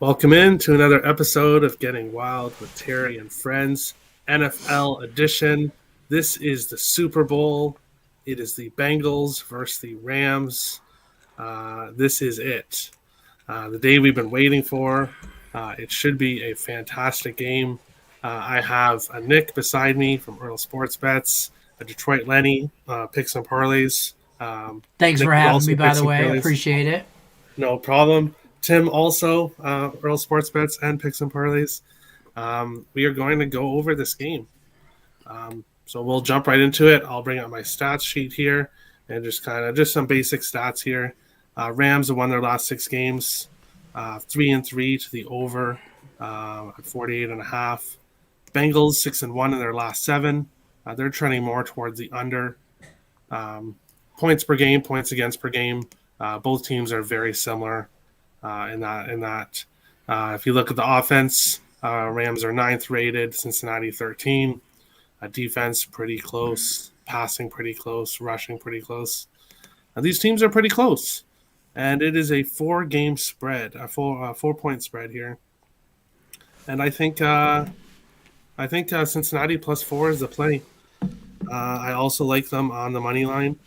Welcome in to another episode of Getting Wild with Terry and Friends, NFL edition. This is the Super Bowl. It is the Bengals versus the Rams. This is it. The day we've been waiting for. It should be a fantastic game. I have a Nick beside me from Earl Sports Bets, a Detroit Lenny, picks and parlays. Thanks Nick for having also me, by picks the and way. parlays. Appreciate it. No problem. Tim also, Earl Sports Bets and Picks and Parlays. We are going to go over this game. So we'll jump right into it. I'll bring up my stats sheet here and just some basic stats here. Rams have won their last 6 games, 3-3 to the over at 48.5. Bengals 6-1 in their last 7. They're trending more towards the under. Points per game, points against per game. Both teams are very similar in that. If you look at the offense, Rams are 9th rated, Cincinnati 13. Defense pretty close, passing pretty close, rushing pretty close. These teams are pretty close, and it is a 4-game spread, a 4-point spread here. And I think Cincinnati +4 is the play. I also like them on the money line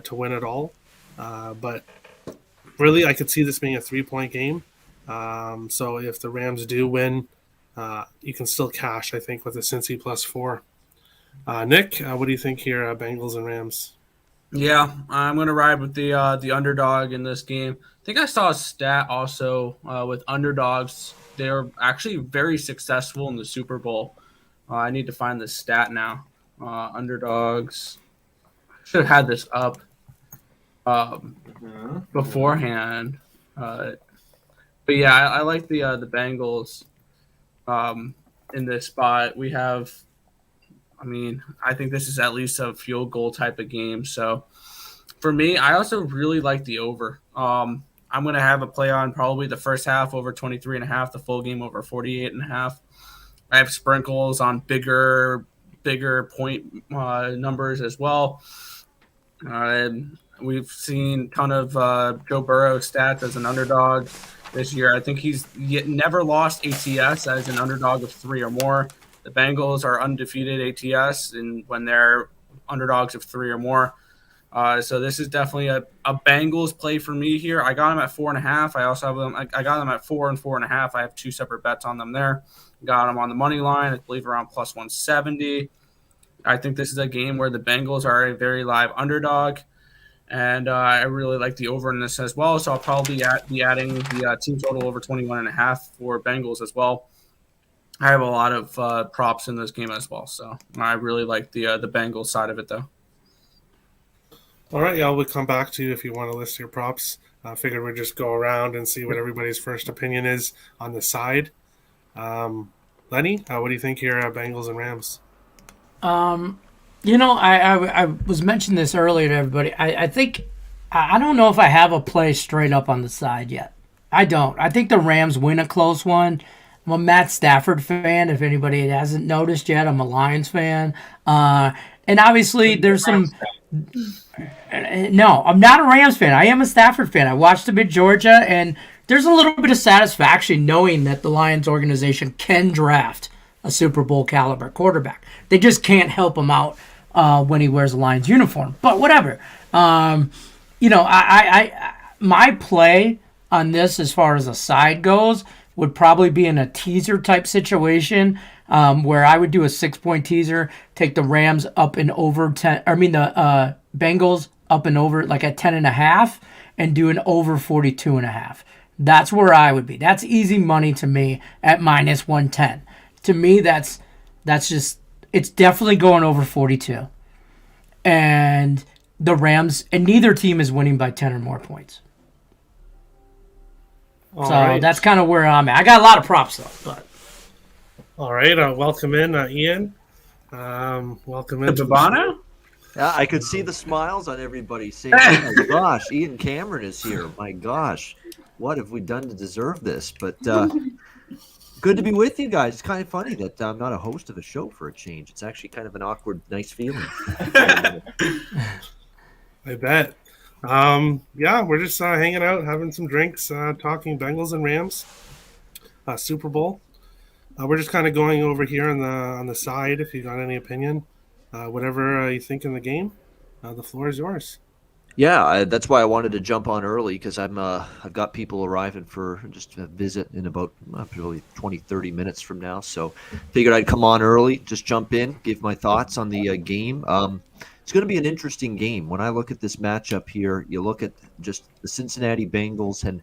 to win it all, but really, I could see this being a 3-point game. So if the Rams do win, you can still cash, I think, with a Cincy +4. Nick, what do you think here, Bengals and Rams? Yeah, I'm going to ride with the underdog in this game. I think I saw a stat also with underdogs. They're actually very successful in the Super Bowl. I need to find the stat now. Underdogs. Should have had this up beforehand. But yeah, I like the Bengals in this spot. We have, I think this is at least a field goal type of game. So for me, I also really like the over. I'm going to have a play on probably the first half over 23.5, the full game over 48.5. I have sprinkles on bigger point numbers as well. We've seen a ton of Joe Burrow stats as an underdog this year. I think he's never lost ATS as an underdog of 3 or more. The Bengals are undefeated ATS and when they're underdogs of 3 or more. So this is definitely a Bengals play for me here. I got them at 4.5. I also have them. I got them at 4 and 4.5. I have 2 separate bets on them there. Got them on the money line. I believe around +170. I think this is a game where the Bengals are a very live underdog. And I really like the over in this as well. So I'll probably be adding the team total over 21.5 for Bengals as well. I have a lot of props in this game as well. So I really like the Bengals side of it, though. All right, y'all, we'll come back to you if you want to list your props. I figured we'd just go around and see what everybody's first opinion is on the side. Lenny, what do you think here, Bengals and Rams? I was mentioning this earlier to everybody. I think I don't know if I have a play straight up on the side yet. I don't. I think the Rams win a close one. I'm a Matt Stafford fan. If anybody hasn't noticed yet, I'm a Lions fan. And obviously, there's some. No, I'm not a Rams fan. I am a Stafford fan. I watched him in Georgia, and there's a little bit of satisfaction knowing that the Lions organization can draft a Super Bowl caliber quarterback. They just can't help him out when he wears a Lions uniform. But whatever. My play on this, as far as a side goes, would probably be in a teaser type situation where I would do a 6-point teaser, take the Rams up and over 10. The Bengals up and over like at 10.5, and do an over 42.5. That's where I would be. That's easy money to me at -110. To me, that's just, it's definitely going over 42. And the Rams, and neither team is winning by 10 or more points. All So right. that's kind of where I'm at. I got a lot of props though. But All right, welcome in, Ian. Welcome in. Babano? Yeah, I could see the smiles on everybody saying, oh my gosh, Ian Cameron is here. My gosh, what have we done to deserve this? But good to be with you guys. It's kind of funny that I'm not a host of a show for a change. It's actually kind of an awkward, nice feeling. I bet. We're just hanging out, having some drinks, talking Bengals and Rams. Super Bowl. We're just kind of going over here on the side. If you got any opinion, whatever you think in the game, the floor is yours. Yeah, that's why I wanted to jump on early because I've got people arriving for just a visit in about probably 20, 30 minutes from now. So figured I'd come on early, just jump in, give my thoughts on the game. It's going to be an interesting game. When I look at this matchup here, you look at just the Cincinnati Bengals and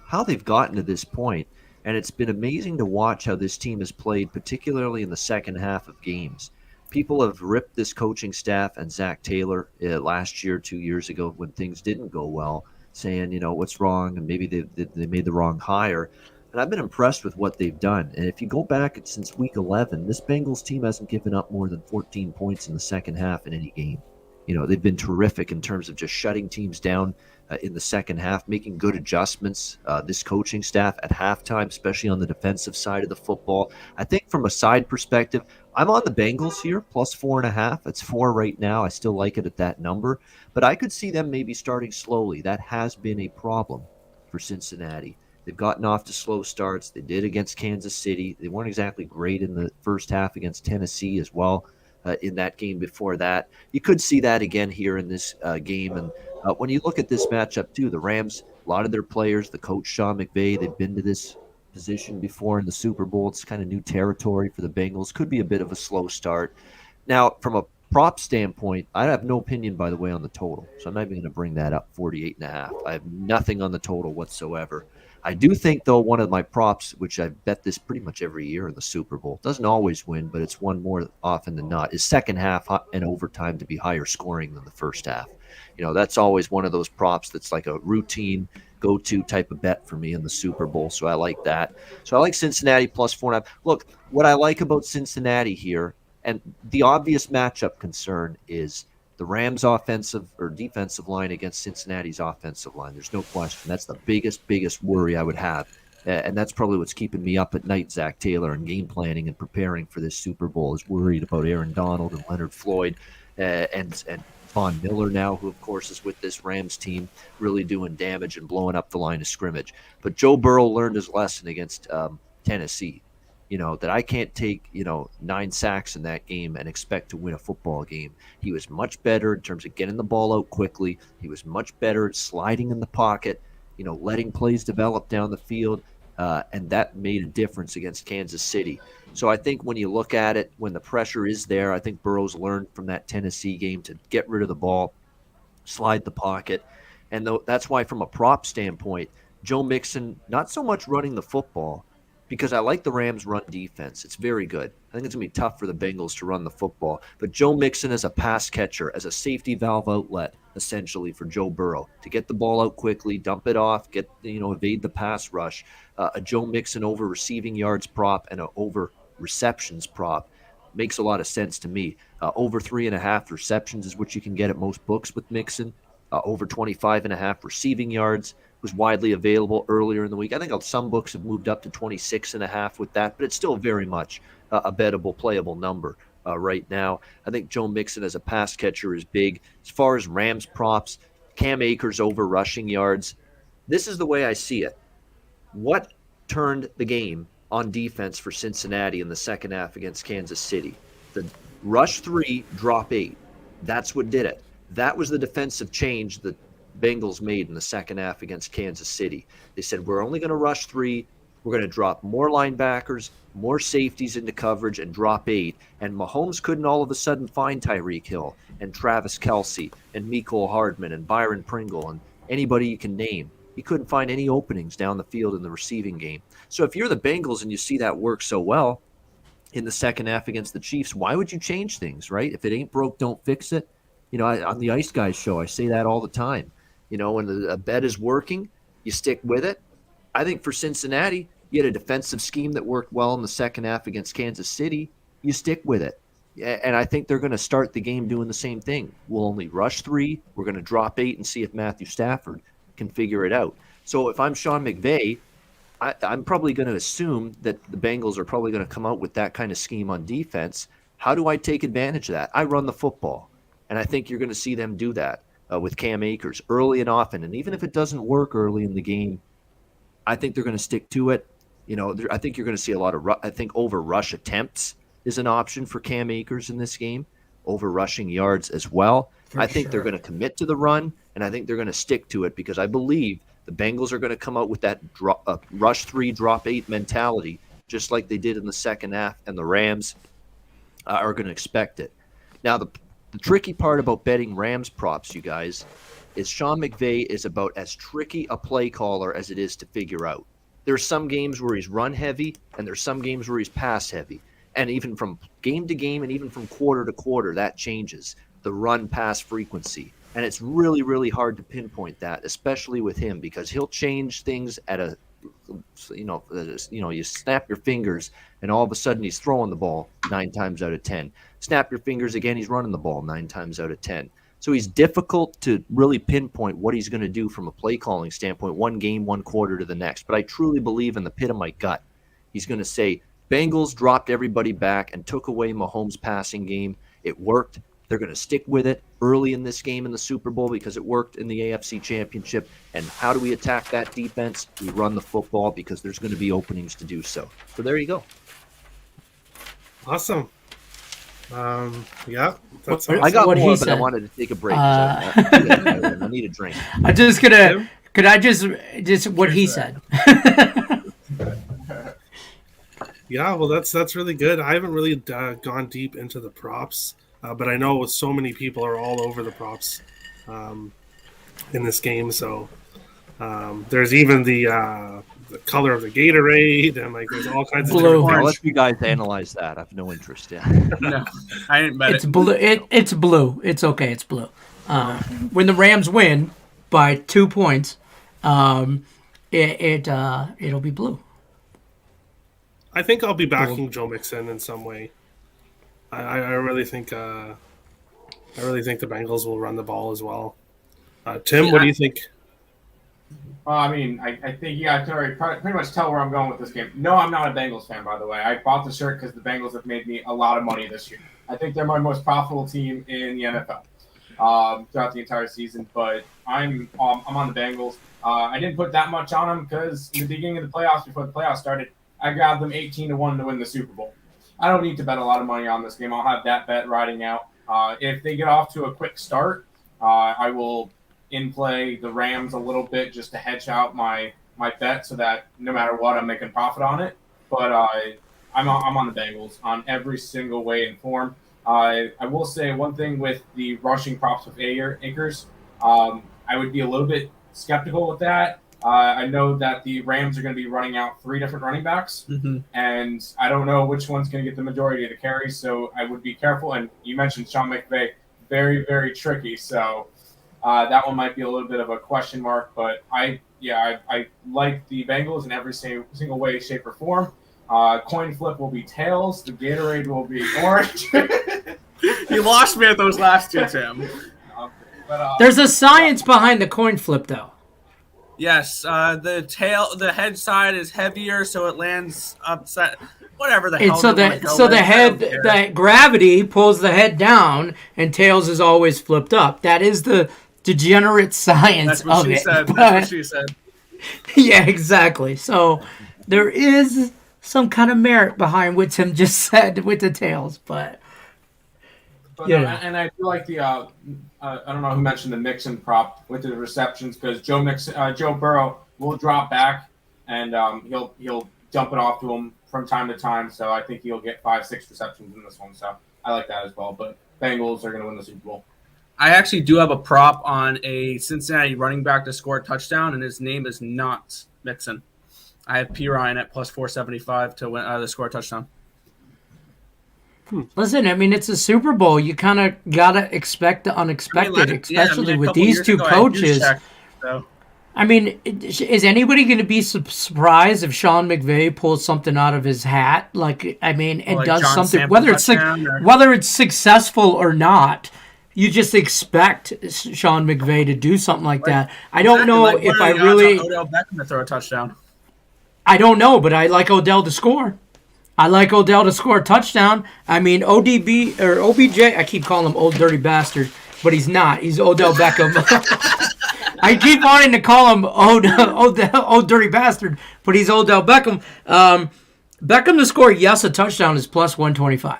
how they've gotten to this point, and it's been amazing to watch how this team has played, particularly in the second half of games. People have ripped this coaching staff and Zach Taylor last year, 2 years ago, when things didn't go well, saying, what's wrong, and maybe they made the wrong hire. And I've been impressed with what they've done. And if you go back since week 11, this Bengals team hasn't given up more than 14 points in the second half in any game. They've been terrific in terms of just shutting teams down in the second half, making good adjustments. This coaching staff at halftime, especially on the defensive side of the football. I think from a side perspective, I'm on the Bengals here, plus 4.5. It's 4 right now. I still like it at that number, but I could see them maybe starting slowly. That has been a problem for Cincinnati. They've gotten off to slow starts. They did against Kansas City. They weren't exactly great in the first half against Tennessee as well. In that game before that, you could see that again here in this game. And when you look at this matchup too, the Rams, a lot of their players, the coach Sean McVay, they've been to this position before in the Super Bowl. It's kind of new territory for the Bengals. Could be a bit of a slow start. Now, from a prop standpoint, I have no opinion, by the way, on the total. So I'm not even going to bring that up, 48.5. I have nothing on the total whatsoever. I do think, though, one of my props, which I bet this pretty much every year in the Super Bowl, doesn't always win, but it's won more often than not, is second half and overtime to be higher scoring than the first half. That's always one of those props that's like a routine go-to type of bet for me in the Super Bowl. So I like that. So I like Cincinnati plus 4.5. Look, what I like about Cincinnati here, and the obvious matchup concern is the Rams' offensive or defensive line against Cincinnati's offensive line. There's no question. That's the biggest worry I would have. And that's probably what's keeping me up at night, Zach Taylor, and game planning and preparing for this Super Bowl, is worried about Aaron Donald and Leonard Floyd and Von Miller now, who, of course, is with this Rams team, really doing damage and blowing up the line of scrimmage. But Joe Burrow learned his lesson against Tennessee. That I can't take, 9 sacks in that game and expect to win a football game. He was much better in terms of getting the ball out quickly. He was much better at sliding in the pocket, letting plays develop down the field. And that made a difference against Kansas City. So I think when you look at it, when the pressure is there, I think Burrow's learned from that Tennessee game to get rid of the ball, slide the pocket. And that's why from a prop standpoint, Joe Mixon, not so much running the football, because I like the Rams' run defense. It's very good. I think it's going to be tough for the Bengals to run the football. But Joe Mixon as a pass catcher, as a safety valve outlet, essentially, for Joe Burrow, to get the ball out quickly, dump it off, evade the pass rush. A Joe Mixon over receiving yards prop and an over receptions prop makes a lot of sense to me. Over 3.5 receptions is what you can get at most books with Mixon. Over 25.5 receiving yards was widely available earlier in the week. I think some books have moved up to 26.5 with that, but it's still very much a bettable, playable number right now. I think Joe Mixon as a pass catcher is big. As far as Rams props, Cam Akers over rushing yards, this is the way I see it. What turned the game on defense for Cincinnati in the second half against Kansas City? The rush 3, drop 8. That's what did it. That was the defensive change that Bengals made in the second half against Kansas City. They said, we're only going to rush 3. We're going to drop more linebackers, more safeties into coverage, and drop 8. And Mahomes couldn't all of a sudden find Tyreek Hill and Travis Kelce and Mecole Hardman and Byron Pringle and anybody you can name. He couldn't find any openings down the field in the receiving game. So if you're the Bengals and you see that work so well in the second half against the Chiefs, why would you change things, right? If it ain't broke, don't fix it. On the Ice Guys show, I say that all the time. When a bet is working, you stick with it. I think for Cincinnati, you had a defensive scheme that worked well in the second half against Kansas City. You stick with it. And I think they're going to start the game doing the same thing. We'll only rush 3. We're going to drop 8 and see if Matthew Stafford can figure it out. So if I'm Sean McVay, I'm probably going to assume that the Bengals are probably going to come out with that kind of scheme on defense. How do I take advantage of that? I run the football. And I think you're going to see them do that with Cam Akers early and often. And even if it doesn't work early in the game, I think they're going to stick to it. I think you're going to see a lot of I think over rush attempts is an option for Cam Akers in this game, over rushing yards as well. I think they're going to commit to the run, and I think they're going to stick to it because I believe the Bengals are going to come out with that rush 3, drop 8 mentality, just like they did in the second half, and the Rams are going to expect it. Now, the tricky part about betting Rams props, you guys, is Sean McVay is about as tricky a play caller as it is to figure out. There's some games where he's run heavy, and there's some games where he's pass heavy. And even from game to game and even from quarter to quarter, that changes the run-pass frequency. And it's really, really hard to pinpoint that, especially with him, because he'll change things at a, you snap your fingers, and all of a sudden he's throwing the ball 9 times out of 10. Snap your fingers again, he's running the ball 9 times out of 10. So he's difficult to really pinpoint what he's going to do from a play calling standpoint, one game, one quarter to the next. But I truly believe in the pit of my gut, he's going to say, Bengals dropped everybody back and took away Mahomes' passing game. It worked. They're going to stick with it early in this game in the Super Bowl because it worked in the AFC Championship. And how do we attack that defense? We run the football because there's going to be openings to do so. So there you go. Awesome. Yeah, that's I got what more, he but said. I wanted to take a break. I need a drink. I'm just gonna. Could I just what he said? Yeah, well, that's really good. I haven't really gone deep into the props, but I know so many people are all over the props in this game. So there's even the color of the Gatorade, and like there's all kinds of Blue. different I'll let you guys analyze that. I have no interest. Yeah. No, I didn't bet It's it. blue. It's blue. It's okay. It's blue. When the Rams win by 2 points, it'll be blue. I think I'll be backing Joe Mixon in some way. I really think the Bengals will run the ball as well. Tim, what do you think? I think you guys can already pretty much tell where I'm going with this game. No, I'm not a Bengals fan, by the way. I bought the shirt because the Bengals have made me a lot of money this year. I think they're my most profitable team in the NFL throughout the entire season. But I'm on the Bengals. I didn't put that much on them because in the beginning of the playoffs, before the playoffs started, I grabbed them 18-1 to win the Super Bowl. I don't need to bet a lot of money on this game. I'll have that bet riding out. If they get off to a quick start, I will in play the Rams a little bit just to hedge out my bet so that no matter what, I'm making profit on it. But I'm on the Bengals on every single way and form. I will say one thing with the rushing props with Akers. I would be a little bit skeptical with that. I know that the Rams are going to be running out 3 different running backs, and I don't know which one's going to get the majority of the carries, so I would be careful. And you mentioned Sean McVay, very, very tricky, so that one might be a little bit of a question mark. But I like the Bengals in every single way, shape, or form. Coin flip will be tails. The Gatorade will be orange. You lost me at those last two, Tim. But, There's a science behind the coin flip, though. Yes, the head side is heavier, so it lands upside. Whatever the hell. And so they wanna go the with. I head, don't care. that gravity pulls the head down, and tails is always flipped up. That is the degenerate science That's what of she it. said. But- That's what she said. yeah, exactly. So there is some kind of merit behind what Tim just said with the tails, but yeah. And I feel like the I don't know who mentioned the Mixon prop with the receptions because Joe Burrow will drop back and he'll dump it off to him from time to time. So I think he'll get 5-6 receptions in this one. So I like that as well. But Bengals are going to win the Super Bowl. I actually do have a prop on a Cincinnati running back to score a touchdown, and his name is not Mixon. I have P. Ryan at plus 475 to win to score a touchdown. Listen, I mean, it's a Super Bowl. You kind of got to expect the unexpected, especially with these two coaches. I mean, is anybody going to be surprised if Sean McVay pulls something out of his hat? Like, I mean, and like does John something, Sample whether it's successful or not, you just expect Sean McVay to do something like that. I don't know if I really... Odell Beckham to throw a touchdown. I don't know, but I like Odell to score. I like Odell to score a touchdown. I mean, ODB or OBJ, I keep calling him old dirty bastard, but he's not. He's Odell Beckham. I keep wanting to call him old dirty bastard, but he's Odell Beckham. Beckham to score a touchdown is plus 125.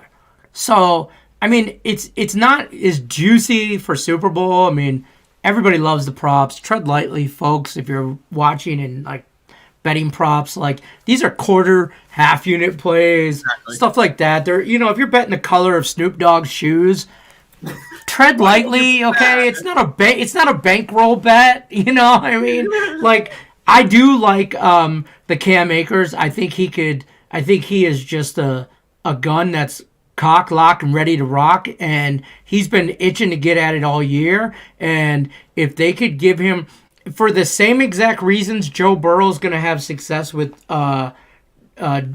So I mean, it's not as juicy for Super Bowl. I mean, everybody loves the props. Tread lightly, folks, if you're watching and like betting props. Like these are quarter, half unit plays, stuff like that. They're if you're betting the color of Snoop Dogg's shoes, tread lightly. Okay, it's not a bankroll bet. I mean, like I do like the Cam Akers. I think he is just a gun that's cock, lock, and ready to rock, and he's been itching to get at it all year. And if they could give him, for the same exact reasons Joe Burrow's going to have success with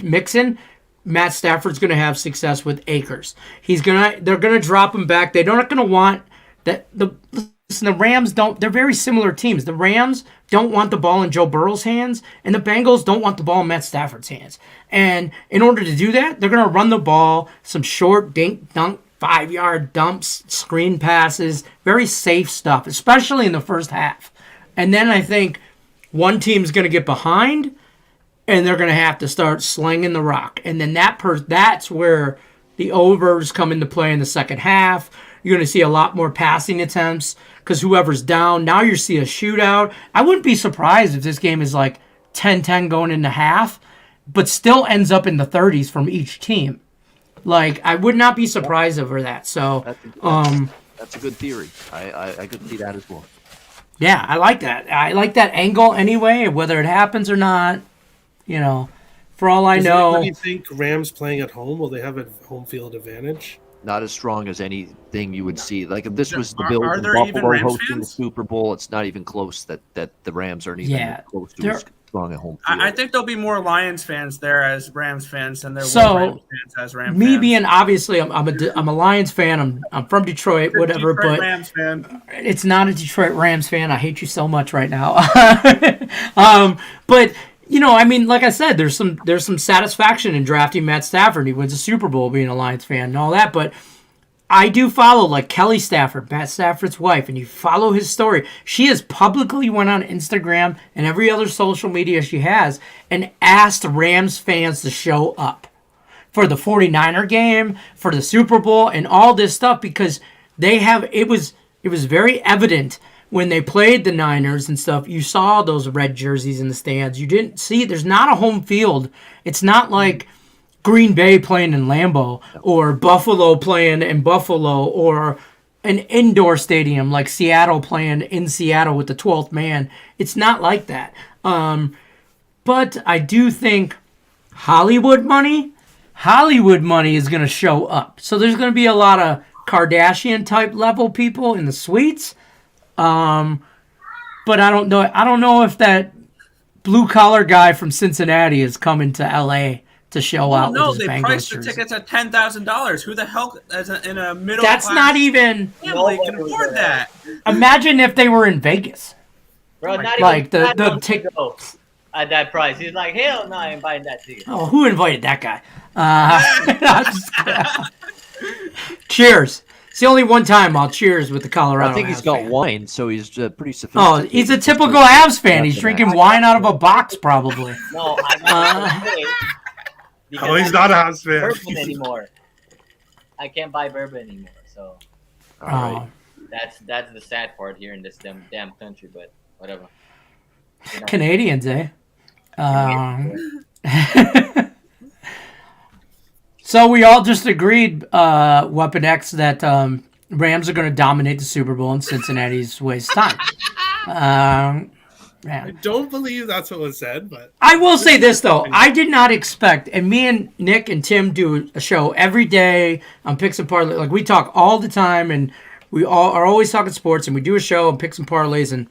Mixon, Matt Stafford's going to have success with Akers. They're going to drop him back. They're not going to want that. The Rams don't. They're very similar teams. The Rams don't want the ball in Joe Burrow's hands, and the Bengals don't want the ball in Matt Stafford's hands. And in order to do that, they're going to run the ball, some short dink dunk, 5-yard dumps, screen passes, very safe stuff, especially in the first half. And then I think one team's going to get behind, and they're going to have to start slinging the rock. And then that's where the overs come into play in the second half. You're going to see a lot more passing attempts because whoever's down, now you see a shootout. I wouldn't be surprised if this game is like 10-10 going into half, but still ends up in the 30s from each team. Like, I would not be surprised over that. So, that's a good theory. I could see that as well. Yeah, I like that. I like that angle anyway, whether it happens or not. For all I know. Do you think Rams playing at home, will they have a home field advantage? Not as strong as anything you would see. Like if this was the Are Bills and there even Buffalo Rams hosting the fans? Super Bowl, it's not even close that the Rams aren't even close to as strong at home field. I think there'll be more Lions fans there as Rams fans than there will Rams fans as Rams me fans. being obviously I'm a Lions fan. I'm from Detroit, whatever. Detroit but Rams fan. It's not a Detroit Rams fan. I hate you so much right now. But I mean, like I said, there's some satisfaction in drafting Matt Stafford. He wins a Super Bowl being a Lions fan and all that, but I do follow like Kelly Stafford, Matt Stafford's wife, and you follow his story. She has publicly went on Instagram and every other social media she has and asked Rams fans to show up for the 49er game, for the Super Bowl, and all this stuff because it was very evident when they played the Niners and stuff. You saw those red jerseys in the stands. You didn't see, there's not a home field. It's not like Green Bay playing in Lambeau or Buffalo playing in Buffalo or an indoor stadium like Seattle playing in Seattle with the 12th man. It's not like that. But I do think Hollywood money is going to show up. So there's going to be a lot of Kardashian type level people in the suites. But I don't know if that blue collar guy from Cincinnati is coming to LA to show out. No, with his they Bengals priced the jersey. tickets at $10,000. Who the hell, in a middle That's class not even. family, can afford that? Imagine if they were in Vegas. Bro, not Like even the the ticket. at that price. He's like, hell no, I ain't buying that ticket. Oh, who invited that guy? I'm just cheers. It's the only one time I'll cheers with the Colorado. I think he's Avs got fan. wine, so he's pretty Oh, sophisticated. he's a typical Avs fan. He's drinking wine out of a box, probably. No, I'm not gonna say because Oh, he's I not a don't house fan. bourbon anymore. I can't buy bourbon anymore, so All right. that's the sad part here in this damn country. But whatever. Canadians, eh? So we all just agreed, Weapon X, that Rams are going to dominate the Super Bowl and Cincinnati's waste time. I don't believe that's what was said, but I will say this, though. I did not expect, and me and Nick and Tim do a show every day on Picks and Parlays. Like, we talk all the time, and we all are always talking sports, and we do a show on Picks and Parlays, and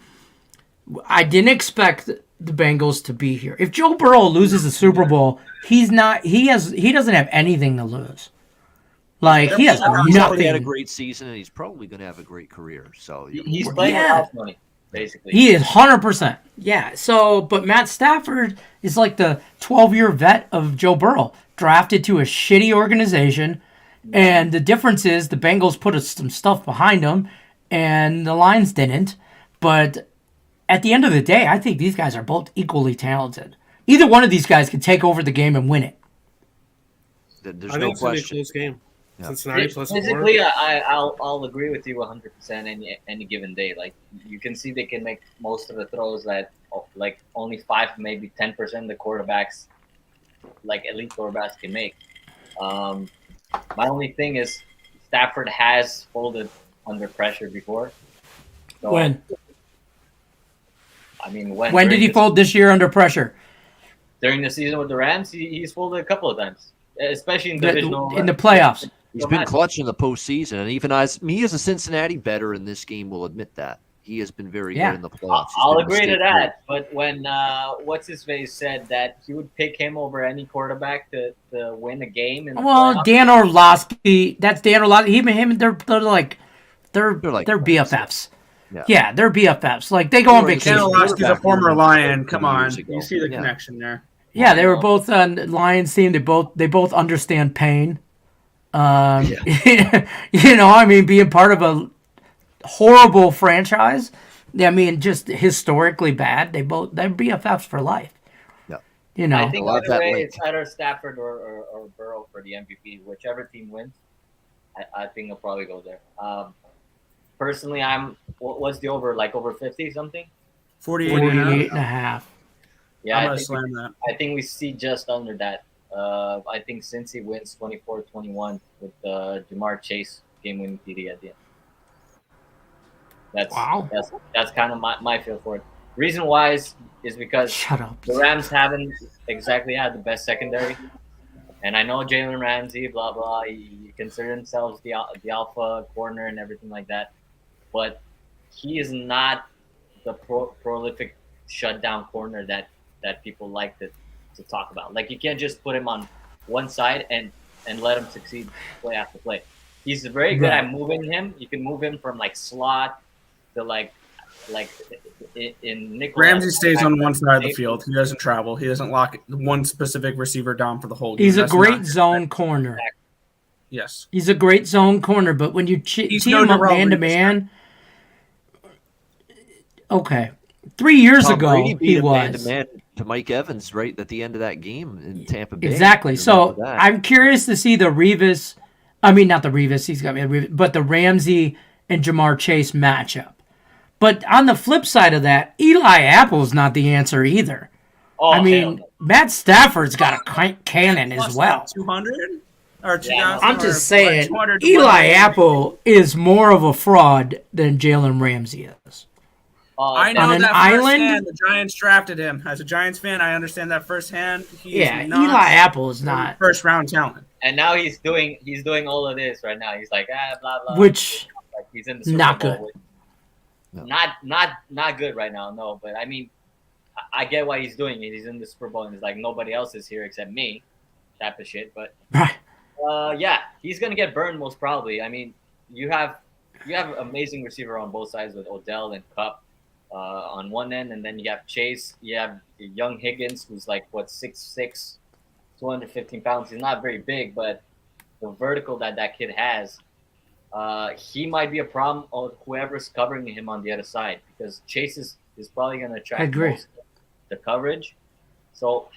I didn't expect the Bengals to be here. If Joe Burrow loses the Super Bowl, he doesn't have anything to lose. Like, he has He's already had a nothing. great season, and he's probably going to have a great career. So He's playing with Yeah. house money, basically. He is 100%. Yeah. So, but Matt Stafford is like the 12-year vet of Joe Burrow, drafted to a shitty organization. And the difference is the Bengals put some stuff behind him, and the Lions didn't. But at the end of the day, I think these guys are both equally talented. Either one of these guys could take over the game and win it. There's I no think it's going to be a question. close game. Yeah. Cincinnati plus 4. Physically, I'll agree with you 100% any given day. Like, you can see they can make most of the throws that, like, only 5, maybe 10% of the quarterbacks, like elite quarterbacks, can make. My only thing is Stafford has folded under pressure before. So, When? I mean, When did he fold this year under pressure? during the season with the Rams? He's folded a couple of times, especially in divisional In the playoffs. He's been clutch in the postseason, and even as a Cincinnati bettor in this game will admit that he has been very good in the playoffs. I'll agree to that. But when what's his face said that he would pick him over any quarterback to win a game, in the playoffs. Dan Orlovsky. That's Dan Orlovsky. Him. They're BFFs. Yeah, they're BFFs. Like, they go on vacation. Dan Orlovsky's a former Lion. Come on, you see the connection there. Yeah, they were both on Lions team. They both understand pain. I mean, being part of a horrible franchise. I mean, just historically bad. They're BFFs for life. Yeah. I think either way, it's either Stafford or Burrow for the MVP. Whichever team wins, I think they'll probably go there. Personally, what's the over? Like over 50 something? 48 and a half. Yeah, I'm gonna slam that. I think we see just under that. I think Cincy wins 24-21 with Jamar Chase game-winning TD at the end. That's kind of my feel for it. Reason why is because the Rams haven't exactly had the best secondary, and I know Jalen Ramsey, blah blah. He consider himself the alpha corner and everything like that, but he is not the prolific shutdown corner that people like to talk about. Like, you can't just put him on one side and let him succeed play after play. He's very good at moving him. You can move him from like slot to like in nickel. Ramsey stays on one side of the field. He doesn't travel. He doesn't lock one specific receiver down for the whole game. He's a great zone corner. Yes. He's a great zone corner, but when you tee him up man to man, okay. 3 years ago, he was man-to-man to Mike Evans right at the end of that game in Tampa Bay. Exactly. So I'm curious to see the Revis. I mean, not the Revis. He's got me, but the Ramsey and Jamar Chase matchup. But on the flip side of that, Eli Apple's not the answer either. I mean, Matt Stafford's got a cannon as well. 200 or 2,000. I'm just saying, Eli Apple is more of a fraud than Jalen Ramsey is. I know that firsthand. The Giants drafted him. As a Giants fan, I understand that firsthand. Eli Apple is not first round talent. And now he's doing all of this right now. He's like blah blah. Which like he's in the Super not Bowl good. No. Not good right now. No, but I mean, I get why he's doing it. He's in the Super Bowl and he's like, nobody else is here except me, type of shit. But yeah, he's gonna get burned most probably. I mean, you have amazing receiver on both sides with Odell and Kupp. On one end, and then you have Chase. You have young Higgins, who's like 6'6", 215 pounds. He's not very big, but the vertical that kid has, he might be a problem of whoever's covering him on the other side, because Chase is probably going to attract most of the coverage. So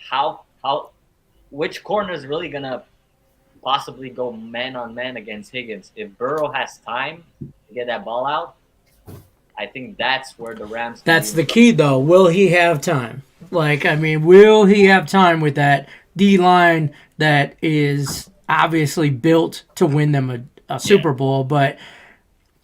which corner is really going to possibly go man on man against Higgins? If Burrow has time to get that ball out, I think that's where the Rams. That's the key, though. Will he have time? Will he have time with that D-line that is obviously built to win them a Super Bowl? But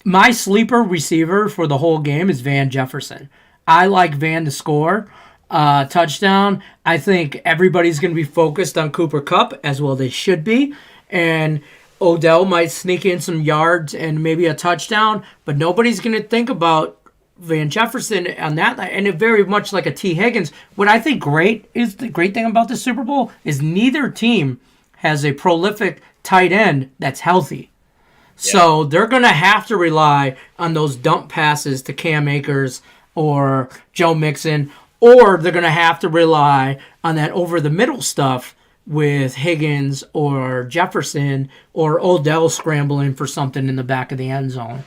my sleeper receiver for the whole game is Van Jefferson. I like Van to score touchdown. I think everybody's going to be focused on Cooper Kupp, as well they should be. And Odell might sneak in some yards and maybe a touchdown, but nobody's going to think about Van Jefferson on that. And it very much like a T. Higgins. What I think the great thing about the Super Bowl is neither team has a prolific tight end that's healthy. Yeah. So they're going to have to rely on those dump passes to Cam Akers or Joe Mixon, or they're going to have to rely on that over-the-middle stuff with Higgins or Jefferson or Odell scrambling for something in the back of the end zone.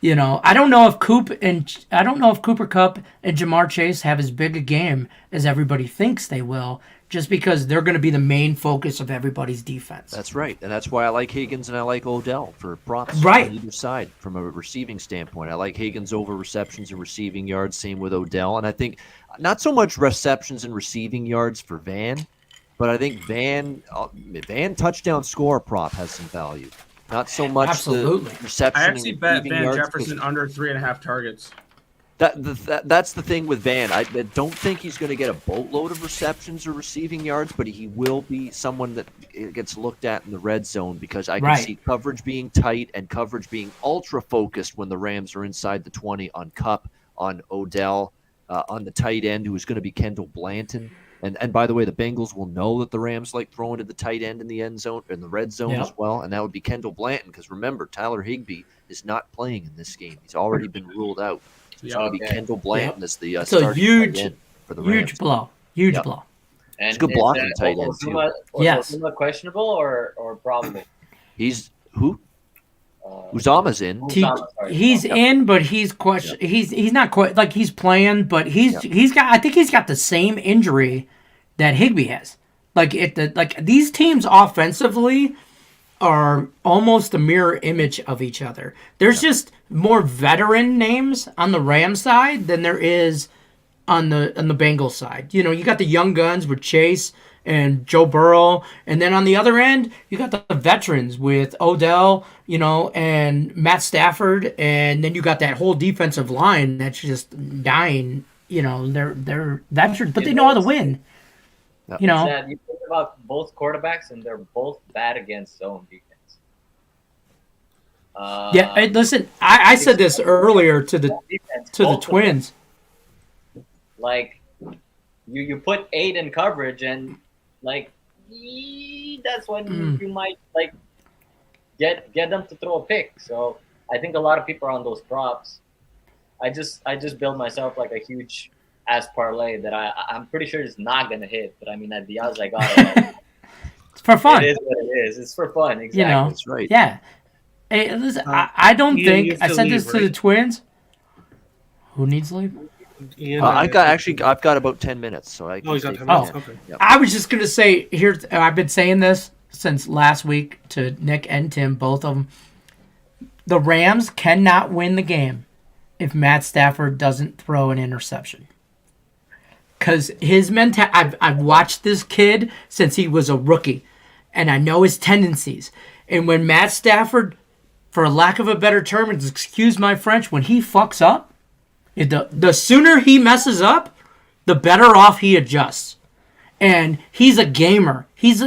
I don't know if Cooper Kupp and Jamar Chase have as big a game as everybody thinks they will, just because they're going to be the main focus of everybody's defense. That's right, and that's why I like Higgins and I like Odell for props right on either side from a receiving standpoint. I like Higgins over receptions and receiving yards, same with Odell, and I think not so much receptions and receiving yards for Van, but I think Van touchdown score prop has some value. Not so much Absolutely. the reception. I actually and bet receiving Van yards, Jefferson under 3.5 targets. That's the thing with Van. I don't think he's going to get a boatload of receptions or receiving yards, but he will be someone that gets looked at in the red zone because I can see coverage being tight and coverage being ultra focused when the Rams are inside the 20 on Kupp, on Odell, on the tight end who is going to be Kendall Blanton. And by the way, the Bengals will know that the Rams like throwing to the tight end in the end zone, in the red zone as well, and that would be Kendall Blanton because remember, Tyler Higbee is not playing in this game. He's already been ruled out. So it's going to be Kendall Blanton as the starting tight end for the Rams. Huge blow. And it's a good blocking tight end too. Was Uzomah questionable or probable? He's who? Uzama's in. He's in, but he's he's not quite like he's playing, but he's got. I think he's got the same injury that Higbee has. These teams offensively are almost a mirror image of each other. There's just more veteran names on the Rams side than there is on the Bengals side. You got the young guns with Chase and Joe Burrow, and then on the other end, you got the veterans with Odell, and Matt Stafford, and then you got that whole defensive line that's just dying. They're veterans, but they know how to win. You think about both quarterbacks, and they're both bad against zone defense. Listen, I said this earlier to the Twins. Like, you put 8 in coverage, and that's when you might get them to throw a pick. So I think a lot of people are on those props. I just build myself like a huge ass parlay that I'm pretty sure it's not gonna hit, but I mean at the odds I got it. It's for fun. It is what it is. It's for fun, exactly. That's right. Yeah. Hey, listen, I don't think I said this to the Twins. Who needs leave? I've got about 10 minutes, so I can he's got 10 minutes. Okay. Yep. I was just gonna say I've been saying this since last week to Nick and Tim, both of them. The Rams cannot win the game if Matt Stafford doesn't throw an interception. Because his I've watched this kid since he was a rookie, and I know his tendencies. And when Matt Stafford, for lack of a better term, excuse my French, when he fucks up, the sooner he messes up, the better off he adjusts. And he's a gamer. He's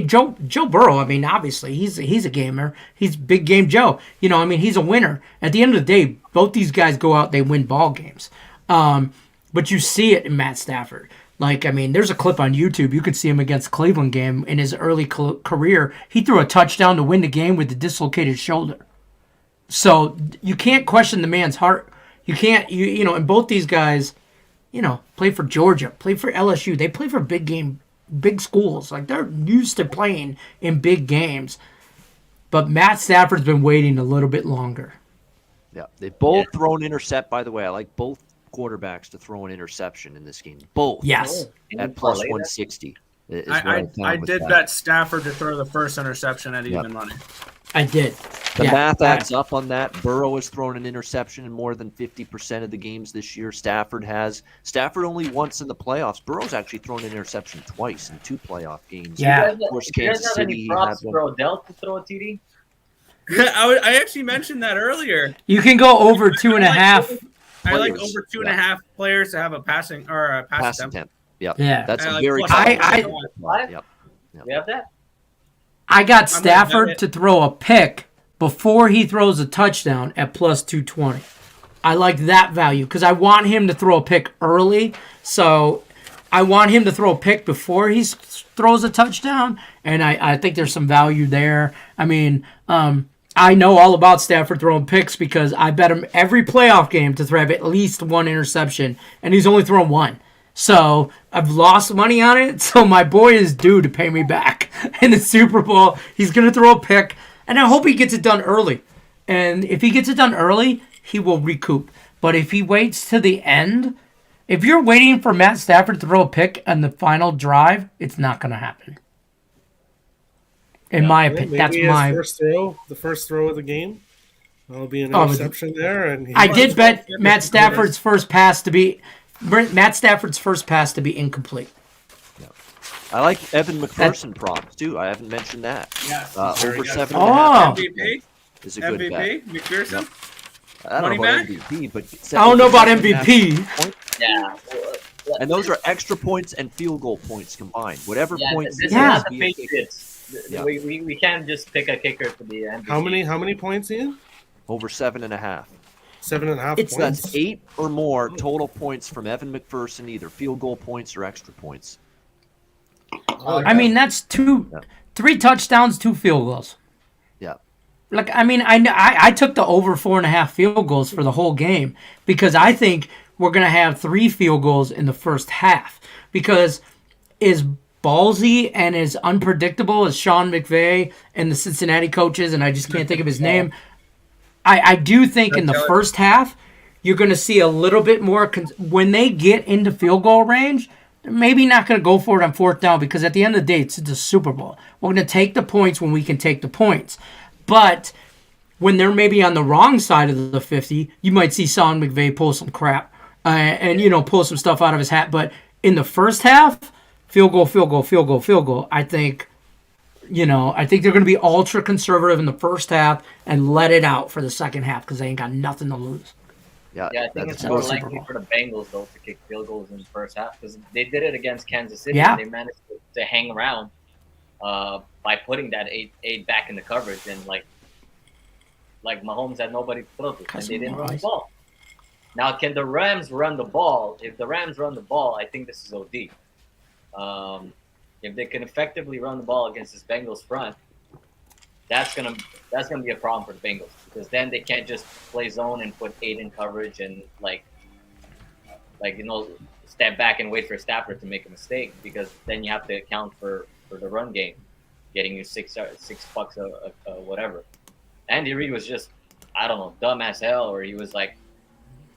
Joe Burrow. I mean, obviously he's a gamer. He's big game Joe. He's a winner. At the end of the day, both these guys go out, they win ball games. But you see it in Matt Stafford. There's a clip on YouTube. You could see him against Cleveland game in his early career. He threw a touchdown to win the game with a dislocated shoulder. So you can't question the man's heart. You can't, and both these guys, play for Georgia, play for LSU. They play for big schools. They're used to playing in big games. But Matt Stafford's been waiting a little bit longer. Yeah, they've both thrown intercept. By the way, I like both quarterbacks to throw an interception in this game. Both. Yes. At plus 160. I did bet Stafford to throw the first interception at even money. I did. The math adds up on that. Burrow has thrown an interception in more than 50% of the games this year. Stafford has. Stafford only once in the playoffs. Burrow's actually thrown an interception twice in 2 playoff games. Yeah. Of course, Kansas City. Any props for Odell to throw a TD? I actually mentioned that earlier. You can go over 2.5. I like over 2.5 players to have a passing or a pass attempt. Yeah. That's a like very. You have that? I got Stafford to throw a pick before he throws a touchdown at plus 220. I like that value because I want him to throw a pick early. So I want him to throw a pick before he throws a touchdown, and I think there's some value there. I mean, I know all about Stafford throwing picks because I bet him every playoff game to throw at least 1 interception, and he's only thrown 1. So I've lost money on it. So my boy is due to pay me back in the Super Bowl. He's going to throw a pick, and I hope he gets it done early. And if he gets it done early, he will recoup. But if he waits to the end, if you're waiting for Matt Stafford to throw a pick on the final drive, it's not going to happen. In my opinion, that's maybe my the first throw of the game. There'll be an interception there, and I did bet Matt Stafford's first pass to be incomplete. I like Evan McPherson props too. I haven't mentioned that. Yes. Over 7.5 MVP? is a good bet. MVP? McPherson? I don't know Money about MVP, but I don't know about MVP. Yeah. And those are extra points and field goal points combined. Whatever points. This is Yeah. not the Patriots. Yeah. We can't just pick a kicker to be MVP. How many points, Ian? Over 7.5. 7.5 It's- points. That's 8 or more total points from Evan McPherson, either field goal points or extra points. I mean, that's 3 touchdowns, 2 field goals. Yeah. Like, I mean, I took the over 4.5 field goals for the whole game because I think we're going to have 3 field goals in the first half. Because as ballsy and as unpredictable as Sean McVay and the Cincinnati coaches, and I just can't think of his name, I do think in the first half, you're going to see a little bit more. When they get into field goal range, they're maybe not going to go for it on 4th down because at the end of the day, it's the Super Bowl. We're going to take the points when we can take the points. But when they're maybe on the wrong side of the 50, you might see Sean McVay pull some crap and, pull some stuff out of his hat. But in the first half, field goal, field goal, field goal, field goal, I think they're going to be ultra conservative in the first half and let it out for the second half because they ain't got nothing to lose. Yeah, I think it's more likely for the Bengals, though, to kick field goals in the first half because they did it against Kansas City. Yeah. And they managed to hang around by putting that 8 back in the coverage. And, like Mahomes had nobody to throw to, and they didn't run the ball. Now, can the Rams run the ball? If the Rams run the ball, I think this is OD. If they can effectively run the ball against this Bengals front, that's gonna be a problem for the Bengals because then they can't just play zone and put 8 in coverage and step back and wait for Stafford to make a mistake because then you have to account for the run game, getting you six bucks whatever. Andy Reid was just, I don't know, dumb as hell, or he was like,